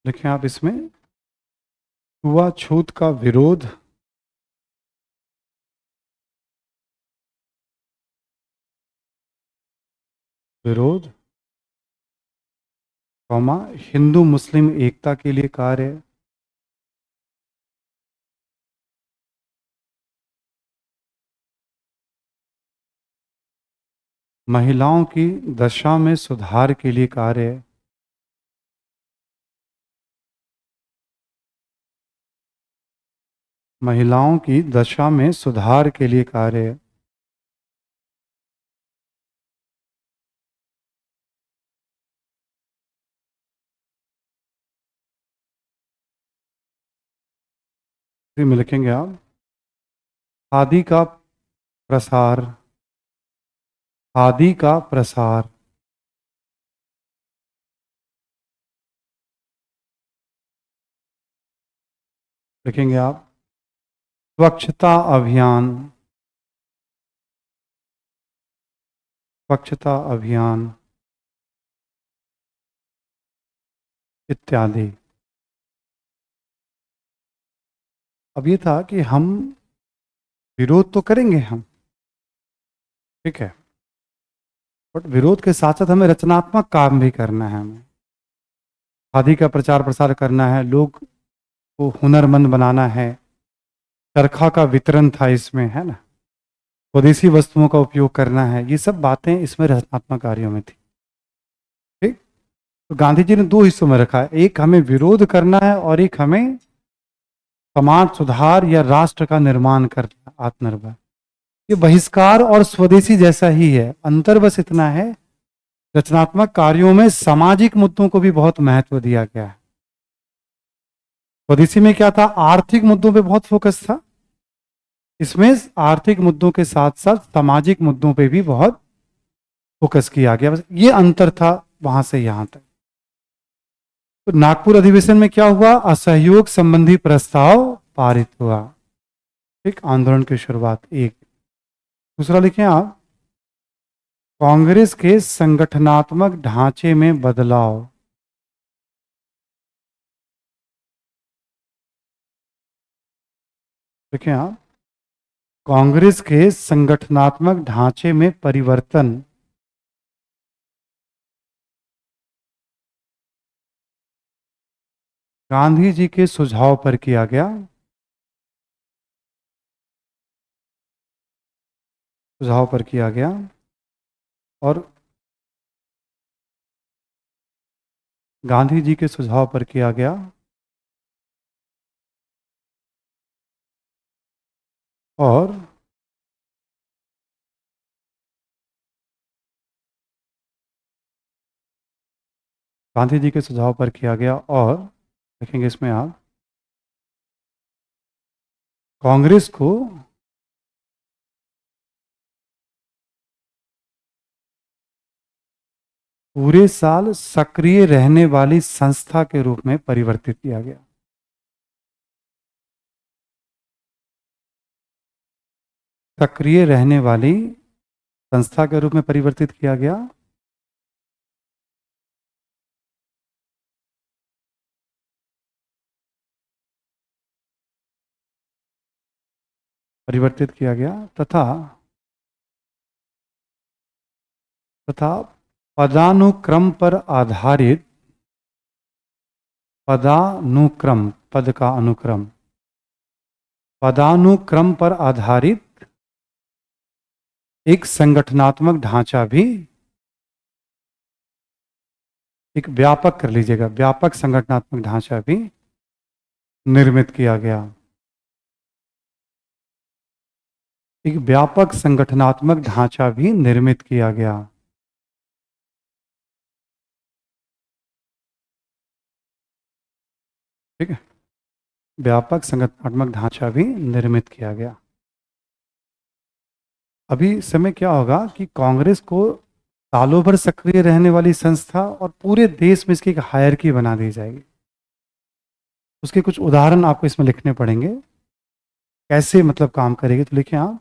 लिखें आप इसमें, छुआछूत का विरोध। विरोध, कौमा, हिंदू मुस्लिम एकता के लिए कार्य। महिलाओं की दशा में सुधार के लिए कार्य। महिलाओं की दशा में सुधार के लिए कार्य। इसी में लिखेंगे आप, खादी का प्रसार। खादी का प्रसार। लिखेंगे आप, स्वच्छता अभियान। स्वच्छता अभियान इत्यादि। अब ये था कि हम विरोध तो करेंगे हम, ठीक है, बट विरोध के साथ साथ हमें रचनात्मक काम भी करना है। हमें खादी का प्रचार प्रसार करना है, लोग को हुनरमंद बनाना है। चरखा का वितरण था इसमें, है ना, स्वदेशी वस्तुओं का उपयोग करना है, ये सब बातें इसमें रचनात्मक कार्यों में थी। ठीक, तो गांधी जी ने दो हिस्सों में रखा है, एक हमें विरोध करना है और एक हमें समाज सुधार या राष्ट्र का निर्माण करना, आत्मनिर्भर। ये बहिष्कार और स्वदेशी जैसा ही है, अंतर बस इतना है, रचनात्मक कार्यों में सामाजिक मुद्दों को भी बहुत महत्व दिया गया है। स्वदेशी में क्या था, आर्थिक मुद्दों पे बहुत फोकस था, इसमें आर्थिक मुद्दों के साथ साथ सामाजिक मुद्दों पे भी बहुत फोकस किया गया। बस ये अंतर था वहां से यहां तक। तो नागपुर अधिवेशन में क्या हुआ, असहयोग संबंधी प्रस्ताव पारित हुआ। ठीक, आंदोलन की शुरुआत एक। दूसरा लिखें आप, कांग्रेस के संगठनात्मक ढांचे में बदलाव। लिखें आप, कांग्रेस के संगठनात्मक ढांचे में परिवर्तन। गांधी जी के सुझाव पर किया गया। सुझाव पर किया गया और गांधी जी के सुझाव पर किया गया और गांधी जी के सुझाव पर किया गया और देखेंगे इसमें आप, कांग्रेस को पूरे साल सक्रिय रहने वाली संस्था के रूप में परिवर्तित किया गया। सक्रिय रहने वाली संस्था के रूप में परिवर्तित किया गया। परिवर्तित किया गया तथा तथा पदानुक्रम पर आधारित, पदानुक्रम, पद का अनुक्रम, पदानुक्रम पर आधारित एक संगठनात्मक ढांचा भी एक व्यापक कर लीजिएगा, व्यापक संगठनात्मक ढांचा भी निर्मित किया गया। एक व्यापक संगठनात्मक ढांचा भी निर्मित किया गया। ठीक है, व्यापक संगठनात्मक ढांचा भी निर्मित किया गया। अभी इस समय क्या होगा कि कांग्रेस को सालों भर सक्रिय रहने वाली संस्था और पूरे देश में इसकी एक हायरकी बना दी जाएगी। उसके कुछ उदाहरण आपको इसमें लिखने पड़ेंगे, कैसे मतलब काम करेगी, तो लिखें आप।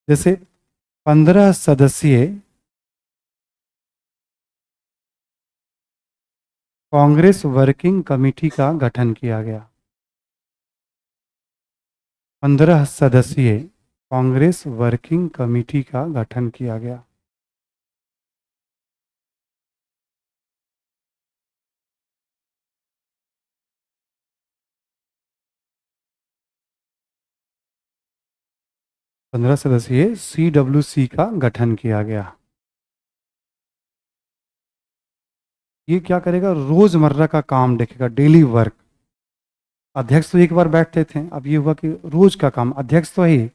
जैसे 15 सदस्यीय कांग्रेस वर्किंग कमेटी का गठन किया गया। 15 सदस्यीय कांग्रेस वर्किंग कमेटी का गठन किया गया। पंद्रह सदस्यीय CWC का गठन किया गया। ये क्या करेगा, रोजमर्रा का काम देखेगा, डेली वर्क। अध्यक्ष तो एक बार बैठते थे, अब ये हुआ कि रोज का काम, अध्यक्ष तो ही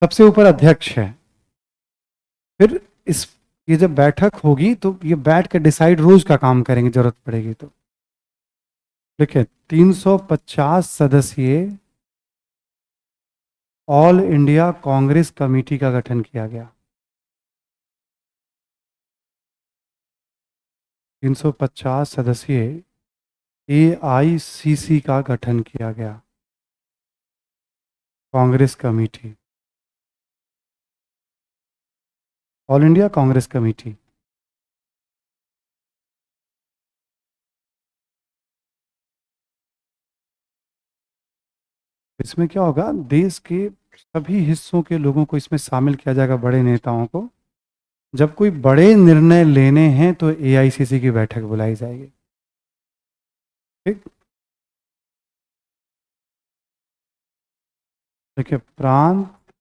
सबसे ऊपर अध्यक्ष है। फिर इस ये जब बैठक होगी तो ये बैठ के डिसाइड रोज का काम करेंगे, जरूरत पड़ेगी तो। देखिए 350 सदस्यीय ऑल इंडिया कांग्रेस कमेटी का गठन किया गया। 350 सदस्यीय AICC का गठन किया गया, Congress committee, all India Congress committee. इसमें क्या होगा, देश के सभी हिस्सों के लोगों को इसमें शामिल किया जाएगा, बड़े नेताओं को। जब कोई बड़े निर्णय लेने हैं तो AICC की बैठक बुलाई जाएगी। ठीक, देखिए प्रांत,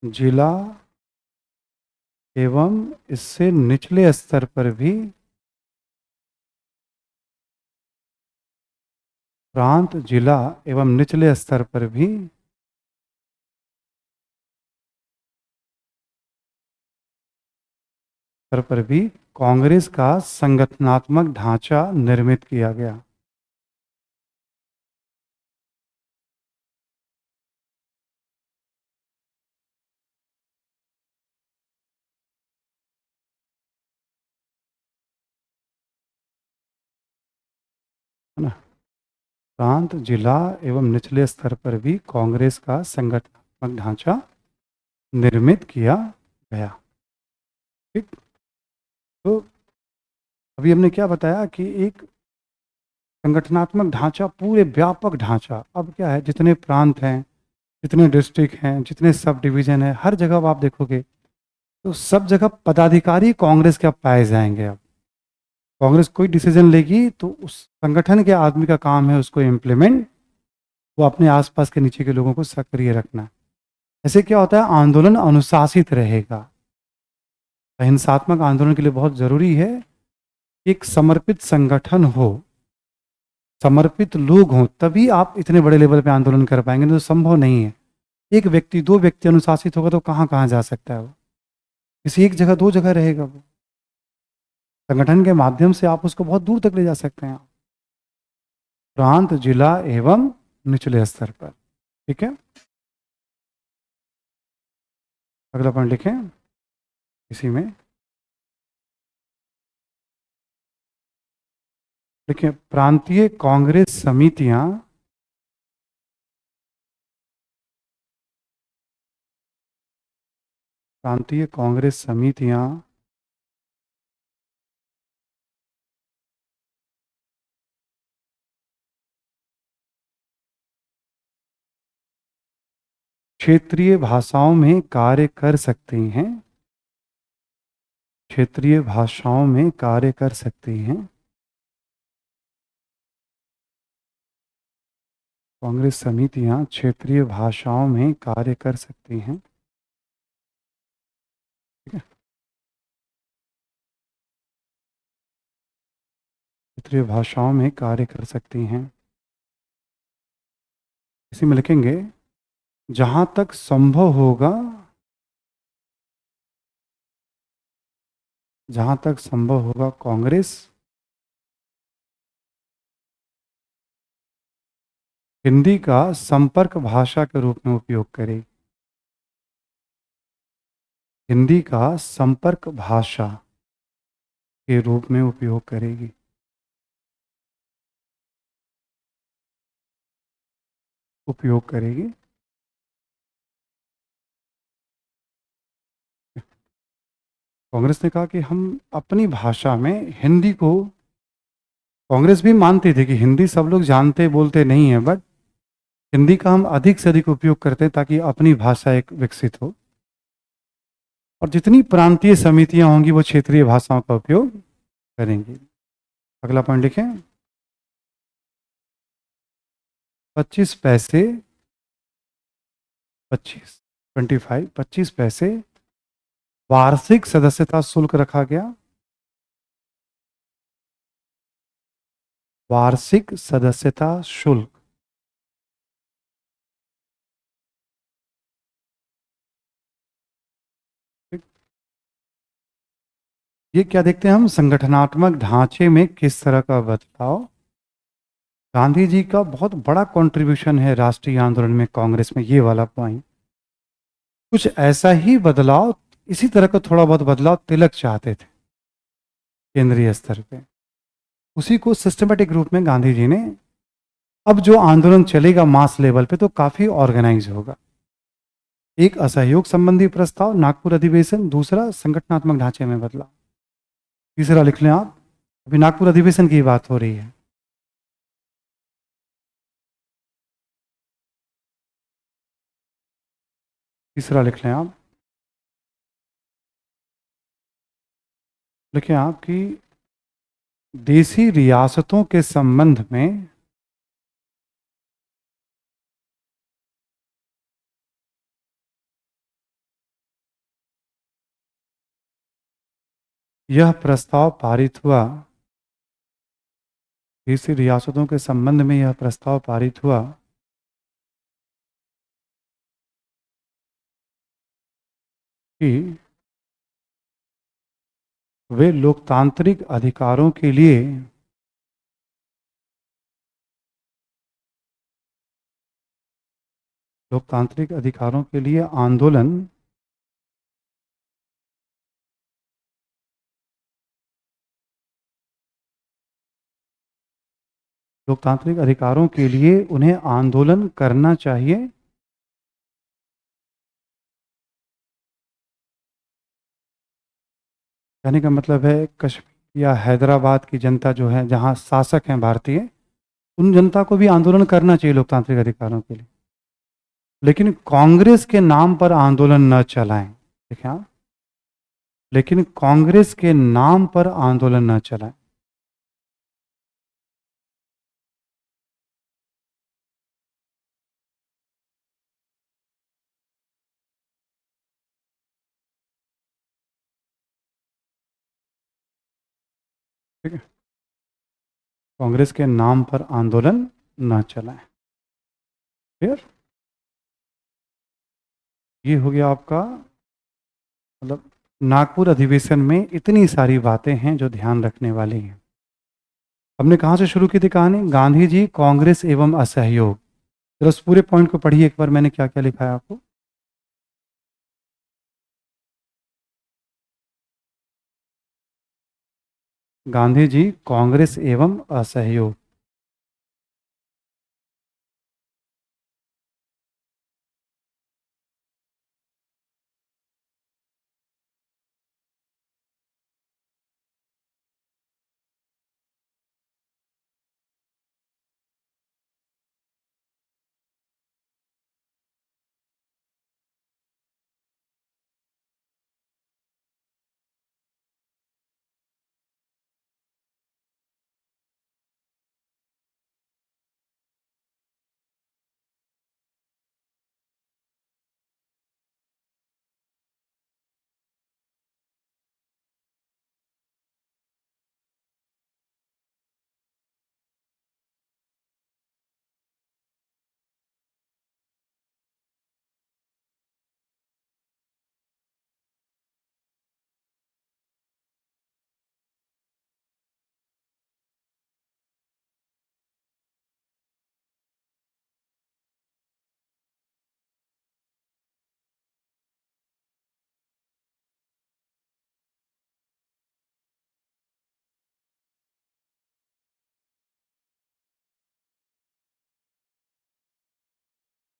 जिला एवं इससे निचले स्तर पर भी, प्रांत, जिला एवं निचले स्तर पर भी कांग्रेस का संगठनात्मक ढांचा निर्मित किया गया। है ना, प्रांत, जिला एवं निचले स्तर पर भी कांग्रेस का संगठनात्मक ढांचा निर्मित किया गया। ठीक, तो अभी हमने क्या बताया कि एक संगठनात्मक ढांचा, पूरे व्यापक ढांचा। अब क्या है, जितने प्रांत हैं, जितने डिस्ट्रिक्ट हैं, जितने सब डिवीजन है, हर जगह अब आप देखोगे तो सब जगह पदाधिकारी कांग्रेस के अब पाए जाएंगे। अब कांग्रेस कोई डिसीजन लेगी तो उस संगठन के आदमी का काम है उसको इम्प्लीमेंट, वो अपने आसपास के नीचे के लोगों को सक्रिय रखना। ऐसे क्या होता है, आंदोलन अनुशासित रहेगा। अहिंसात्मक आंदोलन के लिए बहुत जरूरी है कि एक समर्पित संगठन हो, समर्पित लोग हों, तभी आप इतने बड़े लेवल पे आंदोलन कर पाएंगे, तो संभव नहीं है। एक व्यक्ति, दो व्यक्ति अनुशासित होगा तो कहाँ कहाँ जा सकता है वो, किसी एक जगह, दो जगह रहेगा वो। संगठन के माध्यम से आप उसको बहुत दूर तक ले जा सकते हैं, प्रांत, जिला एवं निचले स्तर पर। ठीक है, अगला पॉइंट लिखें इसी में। देखिए प्रांतीय कांग्रेस समितियां, प्रांतीय कांग्रेस समितियां क्षेत्रीय भाषाओं में कार्य कर सकती हैं, क्षेत्रीय भाषाओं में कार्य कर सकती हैं। कांग्रेस समितियां क्षेत्रीय भाषाओं में कार्य कर सकती हैं। ठीक है, क्षेत्रीय भाषाओं में कार्य कर सकती हैं। इसी में लिखेंगे जहां तक संभव होगा, जहां तक संभव होगा कांग्रेस हिंदी का संपर्क भाषा के रूप में उपयोग करेगी। हिंदी का संपर्क भाषा के रूप में उपयोग करेगी। उपयोग करेगी। कांग्रेस ने कहा कि हम अपनी भाषा में हिंदी को, कांग्रेस भी मानती थी कि हिंदी सब लोग जानते बोलते नहीं है, बट हिंदी का हम अधिक से अधिक उपयोग करते हैं ताकि अपनी भाषा एक विकसित हो, और जितनी प्रांतीय समितियां होंगी वो क्षेत्रीय भाषाओं का उपयोग करेंगी। अगला पॉइंट लिखें, 25 पैसे, 25 पैसे वार्षिक सदस्यता शुल्क रखा गया। वार्षिक सदस्यता शुल्क। ये क्या देखते हैं हम, संगठनात्मक ढांचे में किस तरह का बदलाव। गांधी जी का बहुत बड़ा कंट्रीब्यूशन है राष्ट्रीय आंदोलन में, कांग्रेस में, ये वाला पॉइंट। कुछ ऐसा ही बदलाव, इसी तरह का थोड़ा बहुत बदलाव तिलक चाहते थे केंद्रीय स्तर पे। उसी को सिस्टमेटिक रूप में गांधी जी ने, अब जो आंदोलन चलेगा मास लेवल पे तो काफी ऑर्गेनाइज होगा। एक असहयोग संबंधी प्रस्ताव, नागपुर अधिवेशन। दूसरा संगठनात्मक ढांचे में बदलाव। तीसरा लिख लें आप, अभी नागपुर अधिवेशन की बात हो रही है। तीसरा लिख लें आप, लिखें आपकी देशी रियासतों के संबंध में यह प्रस्ताव पारित हुआ। देशी रियासतों के संबंध में यह प्रस्ताव पारित हुआ कि वे लोकतांत्रिक अधिकारों के लिए, लोकतांत्रिक अधिकारों के लिए आंदोलन लोकतांत्रिक अधिकारों के लिए उन्हें आंदोलन करना चाहिए। कहने का मतलब है कश्मीर या हैदराबाद की जनता जो है, जहां शासक हैं भारतीय, उन जनता को भी आंदोलन करना चाहिए लोकतांत्रिक अधिकारों के लिए, लेकिन कांग्रेस के नाम पर आंदोलन न चलाएं। देखिए आप, लेकिन कांग्रेस के नाम पर आंदोलन न चलाएं। ठीक है, कांग्रेस के नाम पर आंदोलन न चलाएं। फिर ये हो गया आपका, मतलब नागपुर अधिवेशन में इतनी सारी बातें हैं जो ध्यान रखने वाली हैं। हमने कहाँ से शुरू की थी कहानी, गांधी जी, कांग्रेस एवं असहयोग। जरा उस पूरे पॉइंट को पढ़िए एक बार, मैंने क्या क्या लिखा है आपको। गांधी जी, कांग्रेस एवं असहयोग।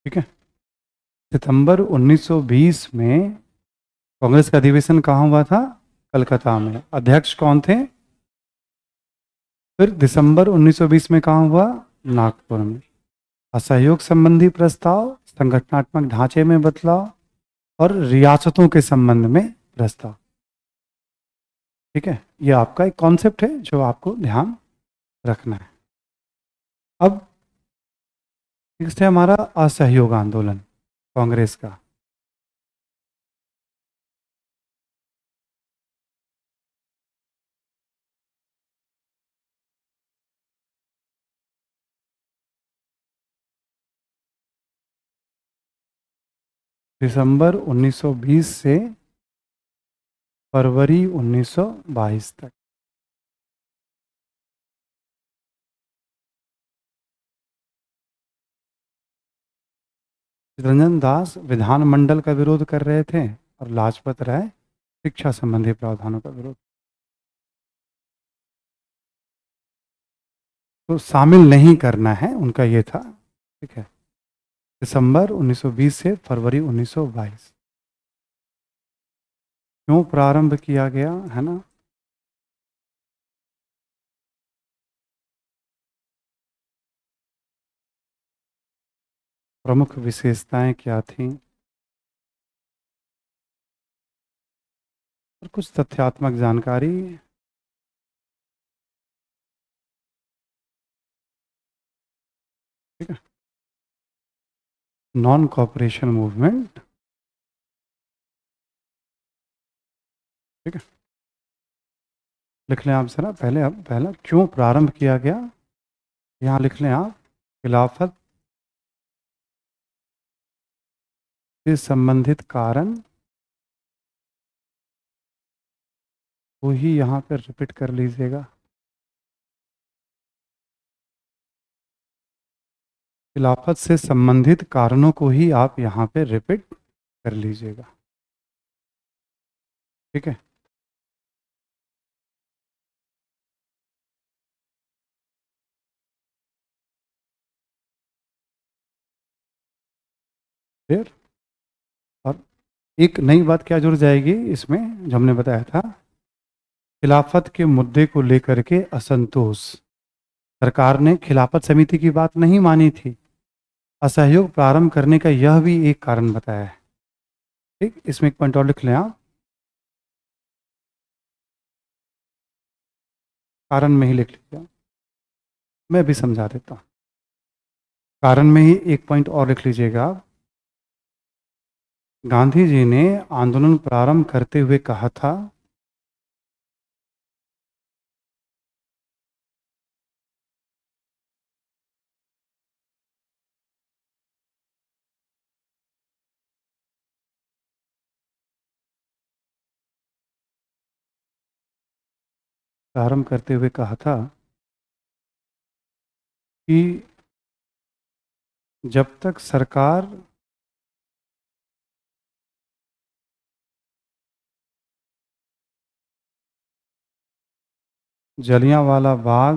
ठीक है। सितंबर 1920 में कांग्रेस का अधिवेशन कहाँ हुआ था? कलकत्ता में। अध्यक्ष कौन थे? फिर दिसंबर 1920 में कहाँ हुआ? नागपुर में। असहयोग संबंधी प्रस्ताव, संगठनात्मक ढांचे में बदलाव और रियासतों के संबंध में प्रस्ताव। ठीक है, यह आपका एक कॉन्सेप्ट है जो आपको ध्यान रखना है। अब नेक्स्ट है हमारा असहयोग आंदोलन कांग्रेस का। दिसंबर 1920 से फरवरी 1922 तक। चितरंजन दास विधानमंडल का विरोध कर रहे थे और लाजपत राय शिक्षा संबंधी प्रावधानों का विरोध। तो शामिल नहीं करना है उनका ये था। ठीक है, दिसंबर 1920 से फरवरी 1922। क्यों प्रारंभ किया गया है ना? प्रमुख विशेषताएं क्या थीं और कुछ तथ्यात्मक जानकारी। ठीक है, नॉन कॉपरेशन मूवमेंट। ठीक है, लिख लें आप जरा पहले। अब पहला क्यों प्रारंभ किया गया, यहाँ लिख लें आप। खिलाफत से संबंधित कारण को ही यहाँ पर रिपीट कर लीजिएगा। खिलाफत से संबंधित कारणों को ही आप यहाँ पे रिपीट कर लीजिएगा। ठीक है, फिर और एक नई बात क्या जुड़ जाएगी इसमें जो हमने बताया था, खिलाफत के मुद्दे को लेकर के असंतोष। सरकार ने खिलाफत समिति की बात नहीं मानी थी। असहयोग प्रारंभ करने का यह भी एक कारण बताया है। ठीक, इसमें एक पॉइंट और लिख लें आप, कारण में ही लिख लीजिए। मैं भी समझा देता हूँ। कारण में ही एक पॉइंट और लिख लीजिएगा आप। गांधी जी ने आंदोलन प्रारंभ करते हुए कहा था, प्रारंभ करते हुए कहा था कि जब तक सरकार जलियांवाला बाग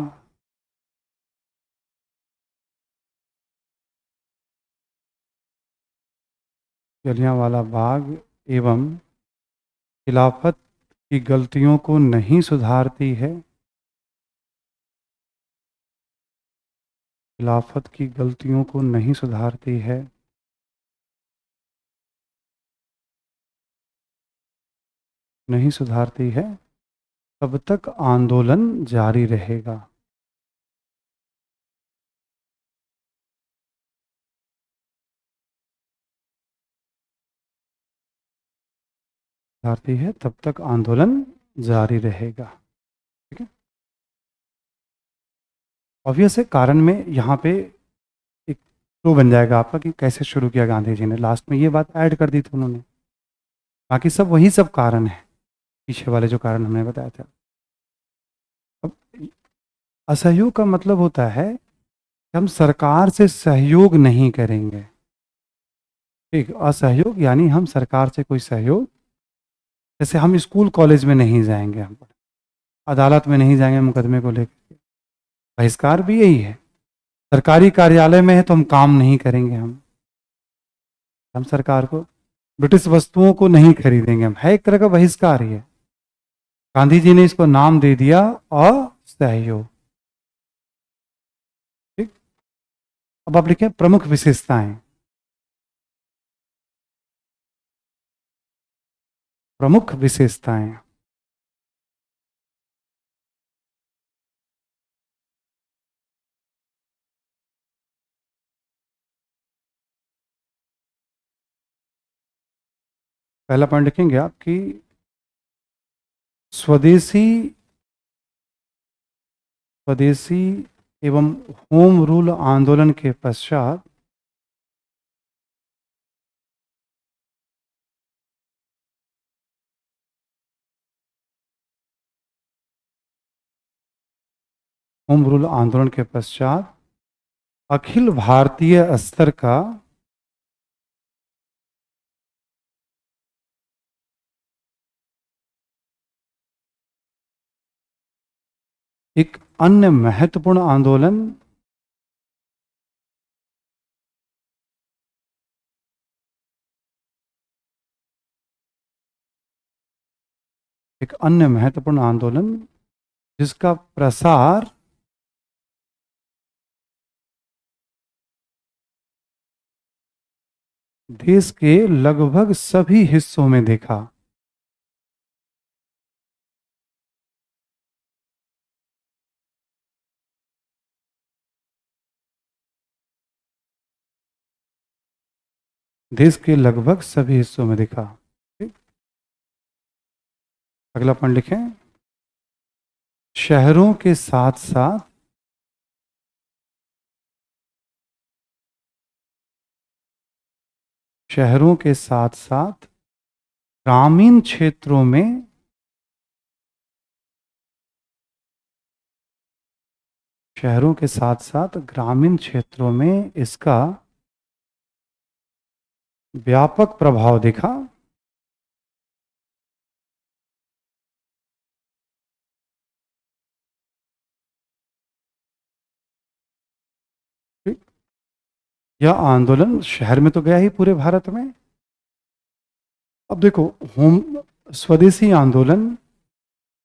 जलियांवाला बाग एवं खिलाफत की गलतियों को नहीं सुधारती है, खिलाफत की गलतियों को नहीं सुधारती है, नहीं सुधारती है, तब तक आंदोलन जारी रहेगा। सुधारती है तब तक आंदोलन जारी रहेगा। ठीक है, ऑब्वियस है। कारण में यहाँ पे एक फ्लो बन जाएगा आपका कि कैसे शुरू किया गांधी जी ने। लास्ट में ये बात ऐड कर दी थी उन्होंने। बाकी सब वही सब कारण है, पीछे वाले जो कारण हमने बताया था। अब असहयोग का मतलब होता है कि हम सरकार से सहयोग नहीं करेंगे। ठीक, असहयोग यानी हम सरकार से कोई सहयोग, जैसे हम स्कूल कॉलेज में नहीं जाएंगे, हम अदालत में नहीं जाएंगे मुकदमे को लेकर। बहिष्कार भी यही है। सरकारी कार्यालय में है तो हम काम नहीं करेंगे हम। हम सरकार को ब्रिटिश वस्तुओं को नहीं खरीदेंगे, हम, है एक तरह का बहिष्कार ही है। गांधी जी ने इसको नाम दे दिया असहयोग। ठीक, अब आप लिखें प्रमुख विशेषताएं। प्रमुख विशेषताएं, पहला पॉइंट लिखेंगे आप कि स्वदेशी स्वदेशी एवं होम रूल आंदोलन के पश्चात होम रूल आंदोलन के पश्चात अखिल भारतीय स्तर का एक अन्य महत्वपूर्ण आंदोलन जिसका प्रसार देश के लगभग सभी हिस्सों में देखा। देश के लगभग सभी हिस्सों में दिखा। ठीक? अगला पॉइंट लिखें, शहरों के साथ साथ ग्रामीण क्षेत्रों में इसका व्यापक प्रभाव दिखा। यह आंदोलन शहर में तो गया ही, पूरे भारत में। अब देखो, स्वदेशी आंदोलन,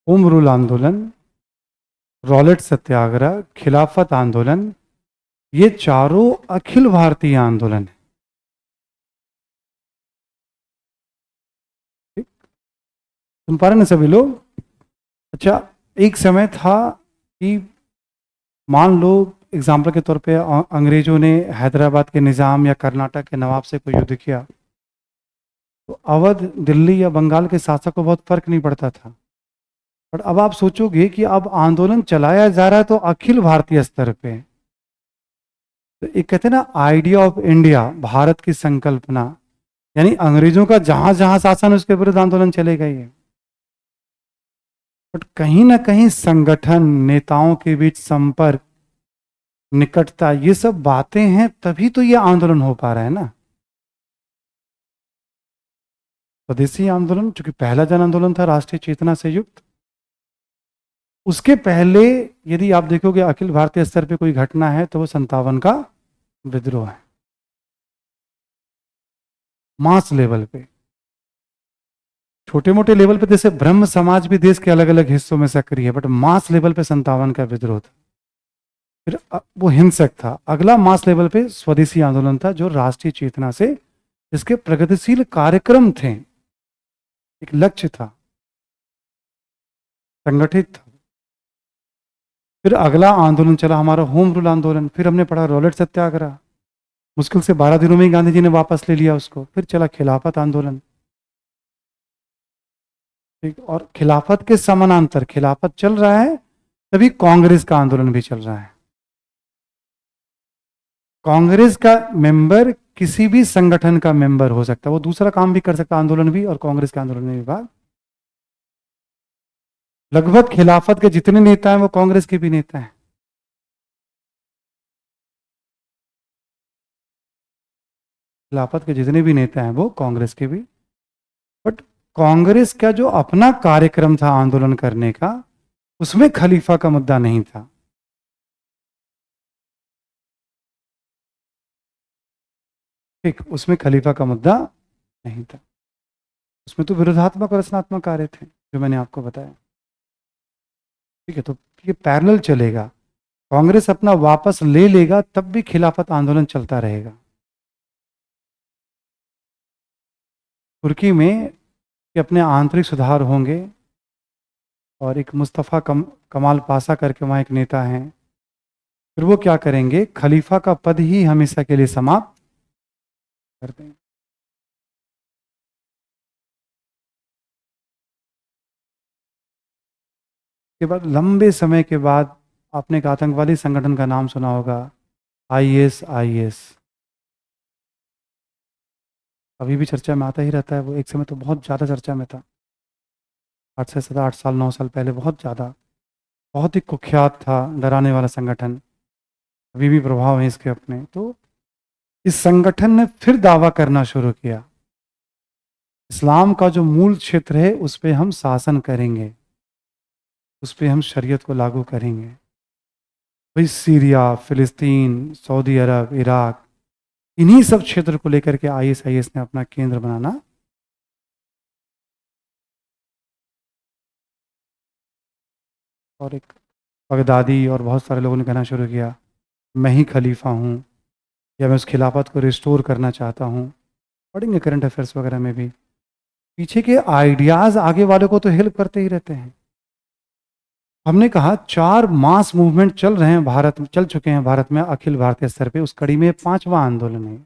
होम रूल आंदोलन, रॉलेट सत्याग्रह, खिलाफत आंदोलन, ये चारों अखिल भारतीय आंदोलन है। सुन पा रहे ना सभी लोग? अच्छा, एक समय था कि मान लो एग्जाम्पल के तौर पे अंग्रेजों ने हैदराबाद के निज़ाम या कर्नाटक के नवाब से कोई युद्ध किया, तो अवध, दिल्ली या बंगाल के शासक को बहुत फर्क नहीं पड़ता था। पर अब आप सोचोगे कि अब आंदोलन चलाया जा रहा है तो अखिल भारतीय स्तर पे, तो एक कहते हैं ना आइडिया ऑफ इंडिया, भारत की संकल्पना, यानी अंग्रेजों का जहां जहां शासन उसके विरुद्ध आंदोलन चलेगा ही। बट कहीं ना कहीं संगठन, नेताओं के बीच संपर्क, निकटता, ये सब बातें हैं, तभी तो ये आंदोलन हो पा रहा है ना। स्वदेशी आंदोलन चूंकि पहला जन आंदोलन था राष्ट्रीय चेतना से युक्त, उसके पहले यदि आप देखोगे अखिल भारतीय स्तर पे कोई घटना है तो वो 57 का विद्रोह है, मास लेवल पे। छोटे मोटे लेवल पे जैसे ब्रह्म समाज भी देश के अलग अलग हिस्सों में सक्रिय है, बट मास लेवल पे 57 का विद्रोह था। फिर वो हिंसक था। अगला मास लेवल पे स्वदेशी आंदोलन था, जो राष्ट्रीय चेतना से, जिसके प्रगतिशील कार्यक्रम थे, एक लक्ष्य था, संगठित था। फिर अगला आंदोलन चला हमारा होम रूल आंदोलन। फिर हमने पढ़ा रॉलेट सत्याग्रह, मुश्किल से 12 दिनों में ही गांधी जी ने वापस ले लिया उसको। फिर चला खिलाफत आंदोलन। ठीक, और खिलाफत के समानांतर खिलाफत चल रहा है तभी कांग्रेस का आंदोलन भी चल रहा है। कांग्रेस का मेंबर किसी भी संगठन का मेंबर हो सकता है, वो दूसरा काम भी कर सकता है, आंदोलन भी, और कांग्रेस के आंदोलन में भी भाग। लगभग खिलाफत के जितने नेता हैं वो कांग्रेस के भी नेता हैं। खिलाफत के जितने भी नेता हैं वो कांग्रेस के भी। बट कांग्रेस का जो अपना कार्यक्रम था आंदोलन करने का, उसमें खलीफा का मुद्दा नहीं था। ठीक, उसमें खलीफा का मुद्दा नहीं था, उसमें तो विरोधात्मक और रचनात्मक कार्य थे जो मैंने आपको बताया। ठीक है, तो ये पैरेलल चलेगा, कांग्रेस अपना वापस ले लेगा तब भी खिलाफत आंदोलन चलता रहेगा। तुर्की में कि अपने आंतरिक सुधार होंगे, और एक मुस्तफ़ा कमाल पासा करके वहाँ एक नेता हैं, फिर वो क्या करेंगे, खलीफा का पद ही हमेशा के लिए समाप्त कर देंगे। के बाद लंबे समय के बाद आपने एक आतंकवादी संगठन का नाम सुना होगा, आईएस। अभी भी चर्चा में आता ही रहता है, वो एक समय तो बहुत ज़्यादा चर्चा में था, 8 से 8 साल 9 साल पहले बहुत ज़्यादा, बहुत ही कुख्यात था, डराने वाला संगठन। अभी भी प्रभाव है इसके अपने। तो इस संगठन ने फिर दावा करना शुरू किया, इस्लाम का जो मूल क्षेत्र है उस पर हम शासन करेंगे, उस पर हम शरीयत को लागू करेंगे। भाई सीरिया, फिलिस्तीन, सऊदी अरब, इराक, इन्हीं सब क्षेत्र को लेकर के आईएस ने अपना केंद्र बनाना। और एक बगदादी और बहुत सारे लोगों ने कहना शुरू किया, मैं ही खलीफा हूँ, या मैं उस खिलाफत को रिस्टोर करना चाहता हूँ। पढ़ेंगे करंट अफेयर्स वगैरह में भी, पीछे के आइडियाज आगे वाले को तो हेल्प करते ही रहते हैं। हमने कहा 4 मास मूवमेंट चल रहे हैं भारत में, चल चुके हैं भारत में अखिल भारतीय स्तर पे, उस कड़ी में 5वां आंदोलन है।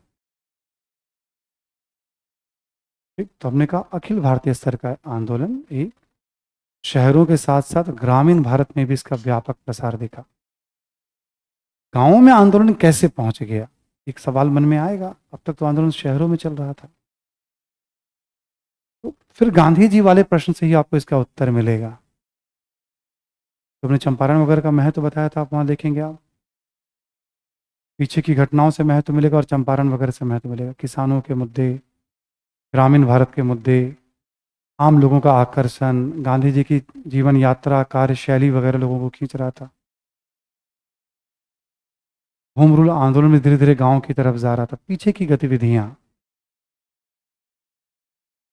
ठीक, तो हमने कहा अखिल भारतीय स्तर का आंदोलन, एक शहरों के साथ साथ ग्रामीण भारत में भी इसका व्यापक प्रसार दिखा। गांवों में आंदोलन कैसे पहुंच गया, एक सवाल मन में आएगा, अब तक तो आंदोलन शहरों में चल रहा था। तो फिर गांधी जी वाले प्रश्न से ही आपको इसका उत्तर मिलेगा। तुमने चंपारण वगैरह का महत्व बताया था, आप वहां देखेंगे, आप पीछे की घटनाओं से महत्व मिलेगा और चंपारण वगैरह से महत्व मिलेगा। किसानों के मुद्दे, ग्रामीण भारत के मुद्दे, आम लोगों का आकर्षण, गांधी जी की जीवन यात्रा, कार्यशैली वगैरह लोगों को खींच रहा था। होम रूल आंदोलन में धीरे धीरे गांव की तरफ जा रहा था। पीछे की गतिविधियां,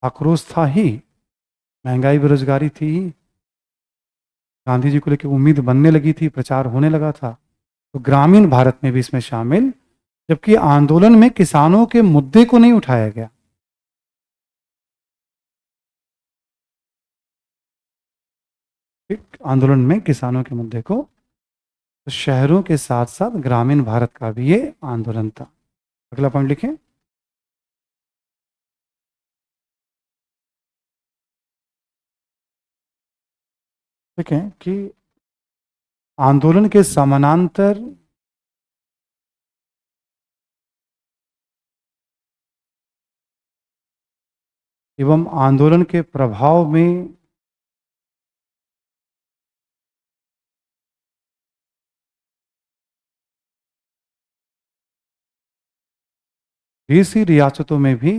आक्रोश था ही, महंगाई बेरोजगारी थी ही, गांधी जी को लेकर उम्मीद बनने लगी थी, प्रचार होने लगा था। तो ग्रामीण भारत में भी इसमें शामिल, जबकि आंदोलन में किसानों के मुद्दे को नहीं उठाया गया। ठीक, आंदोलन में किसानों के मुद्दे को, तो शहरों के साथ साथ ग्रामीण भारत का भी ये आंदोलन था। अगला पॉइंट लिखें। ठीक है कि आंदोलन के समानांतर एवं आंदोलन के प्रभाव में देसी रियासतों में भी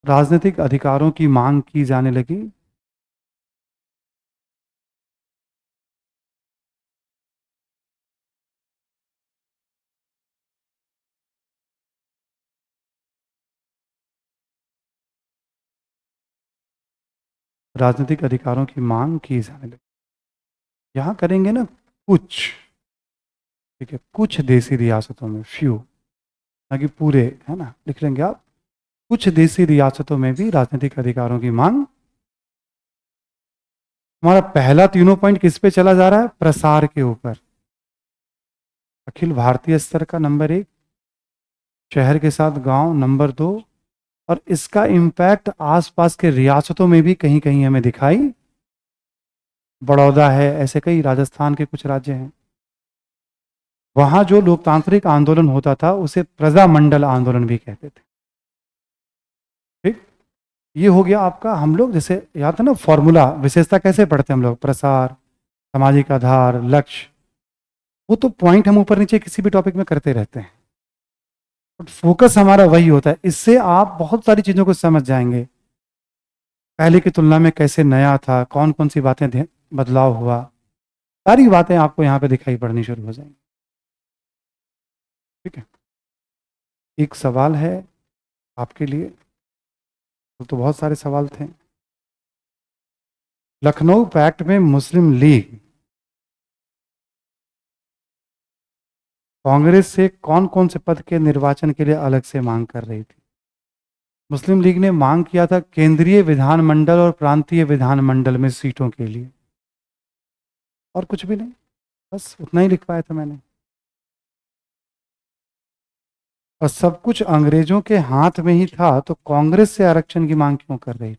राजनीतिक अधिकारों की मांग की जाने लगी। राजनीतिक अधिकारों की मांग की जाने लगी। यहाँ करेंगे ना कुछ, ठीक है, कुछ देसी रियासतों में, फ्यू, ना कि पूरे, है ना, लिख लेंगे आप, कुछ देसी रियासतों में भी राजनीतिक अधिकारों की मांग। हमारा पहला तीनों पॉइंट किस पे चला जा रहा है, प्रसार के ऊपर। अखिल भारतीय स्तर का नंबर 1, शहर के साथ गांव नंबर 2, और इसका इम्पैक्ट आसपास के रियासतों में भी कहीं कहीं हमें दिखाई, बड़ौदा है, ऐसे कई राजस्थान के कुछ राज्य हैं, वहां जो लोकतांत्रिक आंदोलन होता था उसे प्रजामंडल आंदोलन भी कहते थे। ठीक, ये हो गया आपका, हम लोग जैसे याद है ना फॉर्मूला, विशेषता कैसे पढ़ते हैं हम लोग, प्रसार, सामाजिक आधार, लक्ष्य, वो तो पॉइंट हम ऊपर नीचे किसी भी टॉपिक में करते रहते हैं, बट फोकस हमारा वही होता है। इससे आप बहुत सारी चीजों को समझ जाएंगे। पहले की तुलना में कैसे नया था, कौन कौन सी बातें बदलाव हुआ, सारी बातें आपको यहाँ पे दिखाई पड़नी शुरू हो जाएंगी। ठीक है, एक सवाल है आपके लिए, तो बहुत सारे सवाल थे। लखनऊ पैक्ट में मुस्लिम लीग कांग्रेस से कौन कौन से पद के निर्वाचन के लिए अलग से मांग कर रही थी? मुस्लिम लीग ने मांग किया था केंद्रीय विधानमंडल और प्रांतीय विधानमंडल में सीटों के लिए, और कुछ भी नहीं, बस उतना ही लिख पाया था मैंने। और सब कुछ अंग्रेजों के हाथ में ही था, तो कांग्रेस से आरक्षण की मांग क्यों कर रही थी?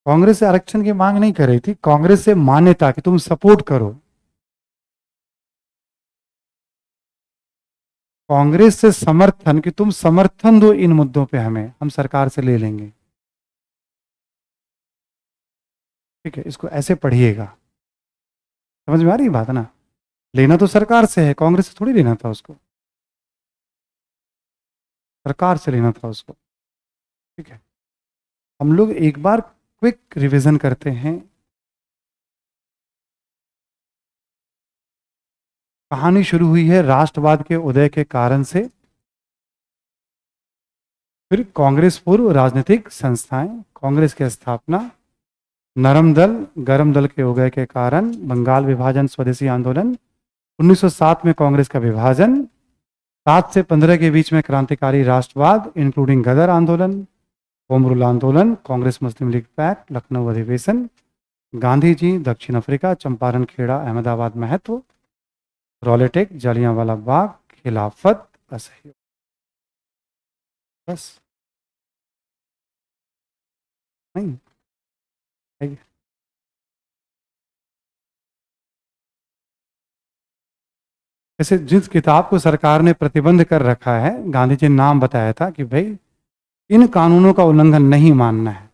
कांग्रेस से आरक्षण की मांग नहीं कर रही थी, कांग्रेस से मान्यता कि तुम सपोर्ट करो, कांग्रेस से समर्थन कि तुम समर्थन दो इन मुद्दों पे, हमें, हम सरकार से ले लेंगे। ठीक है, इसको ऐसे पढ़िएगा, समझ में आ रही बात ना? लेना तो सरकार से है, कांग्रेस से थोड़ी लेना था उसको, सरकार से लेना था उसको। ठीक है, हम लोग एक बार क्विक रिवीजन करते हैं। कहानी शुरू हुई है राष्ट्रवाद के उदय के कारण से, फिर कांग्रेस पूर्व राजनीतिक संस्थाएं, कांग्रेस की स्थापना, नरम दल गरम दल के उदय के कारण, बंगाल विभाजन, स्वदेशी आंदोलन, 1907 में कांग्रेस का विभाजन, 7 से 15 के बीच में क्रांतिकारी राष्ट्रवाद इंक्लूडिंग गदर आंदोलन, होम रूल आंदोलन, कांग्रेस मुस्लिम लीग पैक्ट, लखनऊ अधिवेशन, गांधी जी, दक्षिण अफ्रीका, चंपारण खेड़ा, अहमदाबाद महत्व, रॉलेटेक, जालियांवाला बाग, खिलाफत, असहयोग। बस, नहीं है। जैसे जिस किताब को सरकार ने प्रतिबंध कर रखा है, गांधी जी ने नाम बताया था कि भाई इन कानूनों का उल्लंघन नहीं मानना है,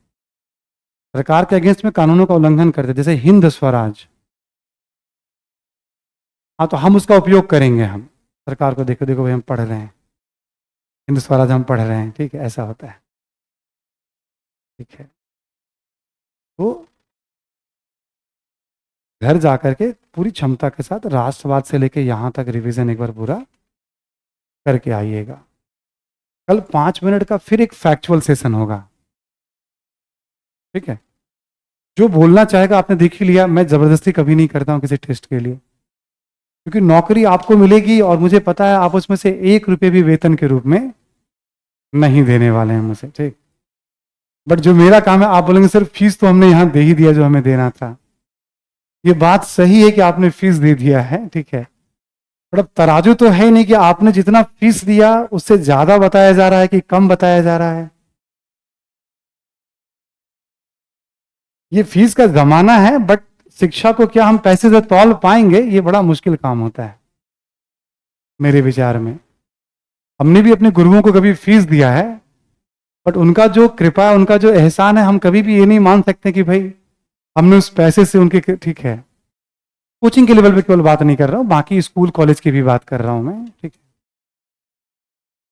सरकार के अगेंस्ट में कानूनों का उल्लंघन करते, जैसे हिंद स्वराज, हाँ तो हम उसका उपयोग करेंगे, हम सरकार को देखो देखो भाई हम पढ़ रहे हैं, हिंद स्वराज हम पढ़ रहे हैं, ठीक है, ऐसा होता है। ठीक है, तो घर जाकर के पूरी क्षमता के साथ राष्ट्रवाद से लेके यहाँ तक रिवीजन एक बार पूरा करके आइएगा। कल 5 मिनट का फिर एक फैक्चुअल सेशन होगा। ठीक है, जो बोलना चाहेगा आपने देख ही लिया, मैं जबरदस्ती कभी नहीं करता हूँ किसी टेस्ट के लिए, क्योंकि नौकरी आपको मिलेगी और मुझे पता है आप उसमें से 1 रुपये भी वेतन के रूप में नहीं देने वाले हैं मुझे। ठीक, बट जो मेरा काम है, आप बोलेंगे सर फीस तो हमने यहाँ दे ही दिया जो हमें देना था, ये बात सही है कि आपने फीस दे दिया है, ठीक है, बट अब तराजू तो है नहीं कि आपने जितना फीस दिया उससे ज्यादा बताया जा रहा है कि कम बताया जा रहा है। ये फीस का जमाना है, बट शिक्षा को क्या हम पैसे से तौल पाएंगे, ये बड़ा मुश्किल काम होता है मेरे विचार में। हमने भी अपने गुरुओं को कभी फीस दिया है, बट उनका जो कृपा, उनका जो एहसान है, हम कभी भी ये नहीं मान सकते कि भाई हमने उस पैसे से उनके, ठीक है, कोचिंग के लेवल पे केवल बात नहीं कर रहा हूँ, बाकी स्कूल कॉलेज की भी बात कर रहा हूं मैं। ठीक है,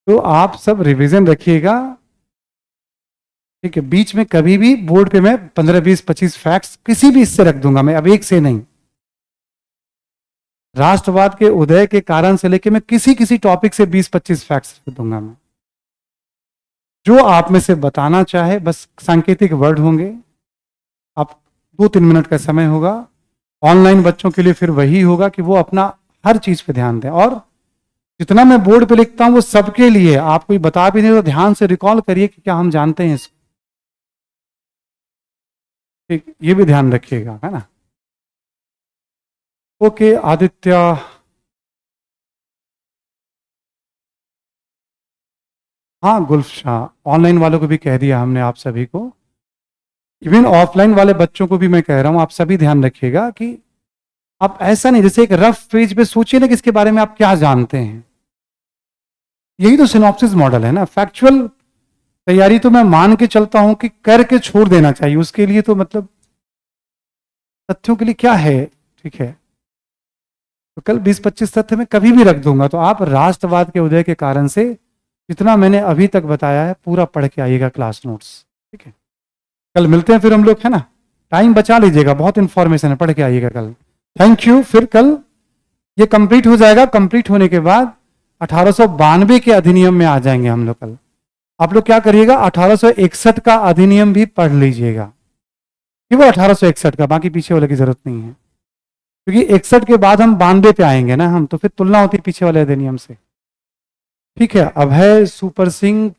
तो आप सब रिवीजन रखिएगा। ठीक है, बीच में कभी भी बोर्ड पे मैं 15, 20, 25 फैक्ट्स किसी भी इससे रख दूंगा, मैं अब एक से नहीं, राष्ट्रवाद के उदय के कारण से लेके मैं किसी किसी टॉपिक से 20-25 फैक्ट्स रख दूंगा मैं, जो आप में से बताना चाहे, बस सांकेतिक वर्ड होंगे। आप 2-3 मिनट का समय होगा। ऑनलाइन बच्चों के लिए फिर वही होगा कि वो अपना हर चीज पे ध्यान दें, और जितना मैं बोर्ड पे लिखता हूं वो सबके लिए, आप कोई बता भी नहीं तो ध्यान से रिकॉल करिए कि क्या हम जानते हैं इसको। ठीक, ये भी ध्यान रखिएगा, है ना? ओके आदित्य, हाँ गुल्फ शाह, ऑनलाइन वालों को भी कह दिया हमने आप सभी को, इवन ऑफलाइन वाले बच्चों को भी मैं कह रहा हूं, आप सभी ध्यान रखिएगा कि आप ऐसा नहीं, जैसे एक रफ पेज पे सोचिए ना कि इसके बारे में आप क्या जानते हैं। यही तो सिनॉप्सिस मॉडल है ना। फैक्चुअल तैयारी तो मैं मान के चलता हूं कि करके छोड़ देना चाहिए, उसके लिए तो मतलब तथ्यों के लिए क्या है। ठीक है, तो कल 20-25 तथ्य मैं कभी भी रख दूंगा, तो आप राष्ट्रवाद के उदय के कारण से जितना मैंने अभी तक बताया है पूरा पढ़ के आइएगा क्लास नोट्स। ठीक है। कल मिलते हैं फिर हम लोग, है ना। टाइम बचा लीजिएगा, बहुत इंफॉर्मेशन है, पढ़ के आइएगा कल। Thank you. फिर कल ये कंप्लीट हो जाएगा। कंप्लीट होने के बाद 1892 के अधिनियम में आ जाएंगे हम लोग कल। आप लोग क्या करिएगा, 1861 का अधिनियम भी पढ़ लीजिएगा, कि वो 1861 का, बाकी पीछे वाले की जरूरत नहीं है, क्योंकि 61 के बाद हम 92 पे आएंगे ना हम, तो फिर तुलना होती है पीछे वाले अधिनियम से। ठीक है। अभय, सुपर सिंह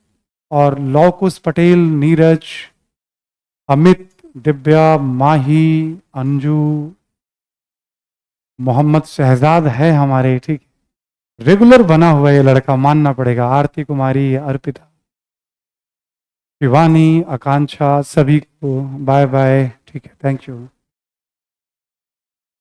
और लौ कुश पटेल, नीरज, अमित, दिव्या, माही, अंजू, मोहम्मद शहजाद है हमारे, ठीक, रेगुलर बना हुआ ये लड़का, मानना पड़ेगा। आरती कुमारी, अर्पिता, शिवानी, आकांक्षा, सभी को बाय बाय। ठीक है, थैंक यू।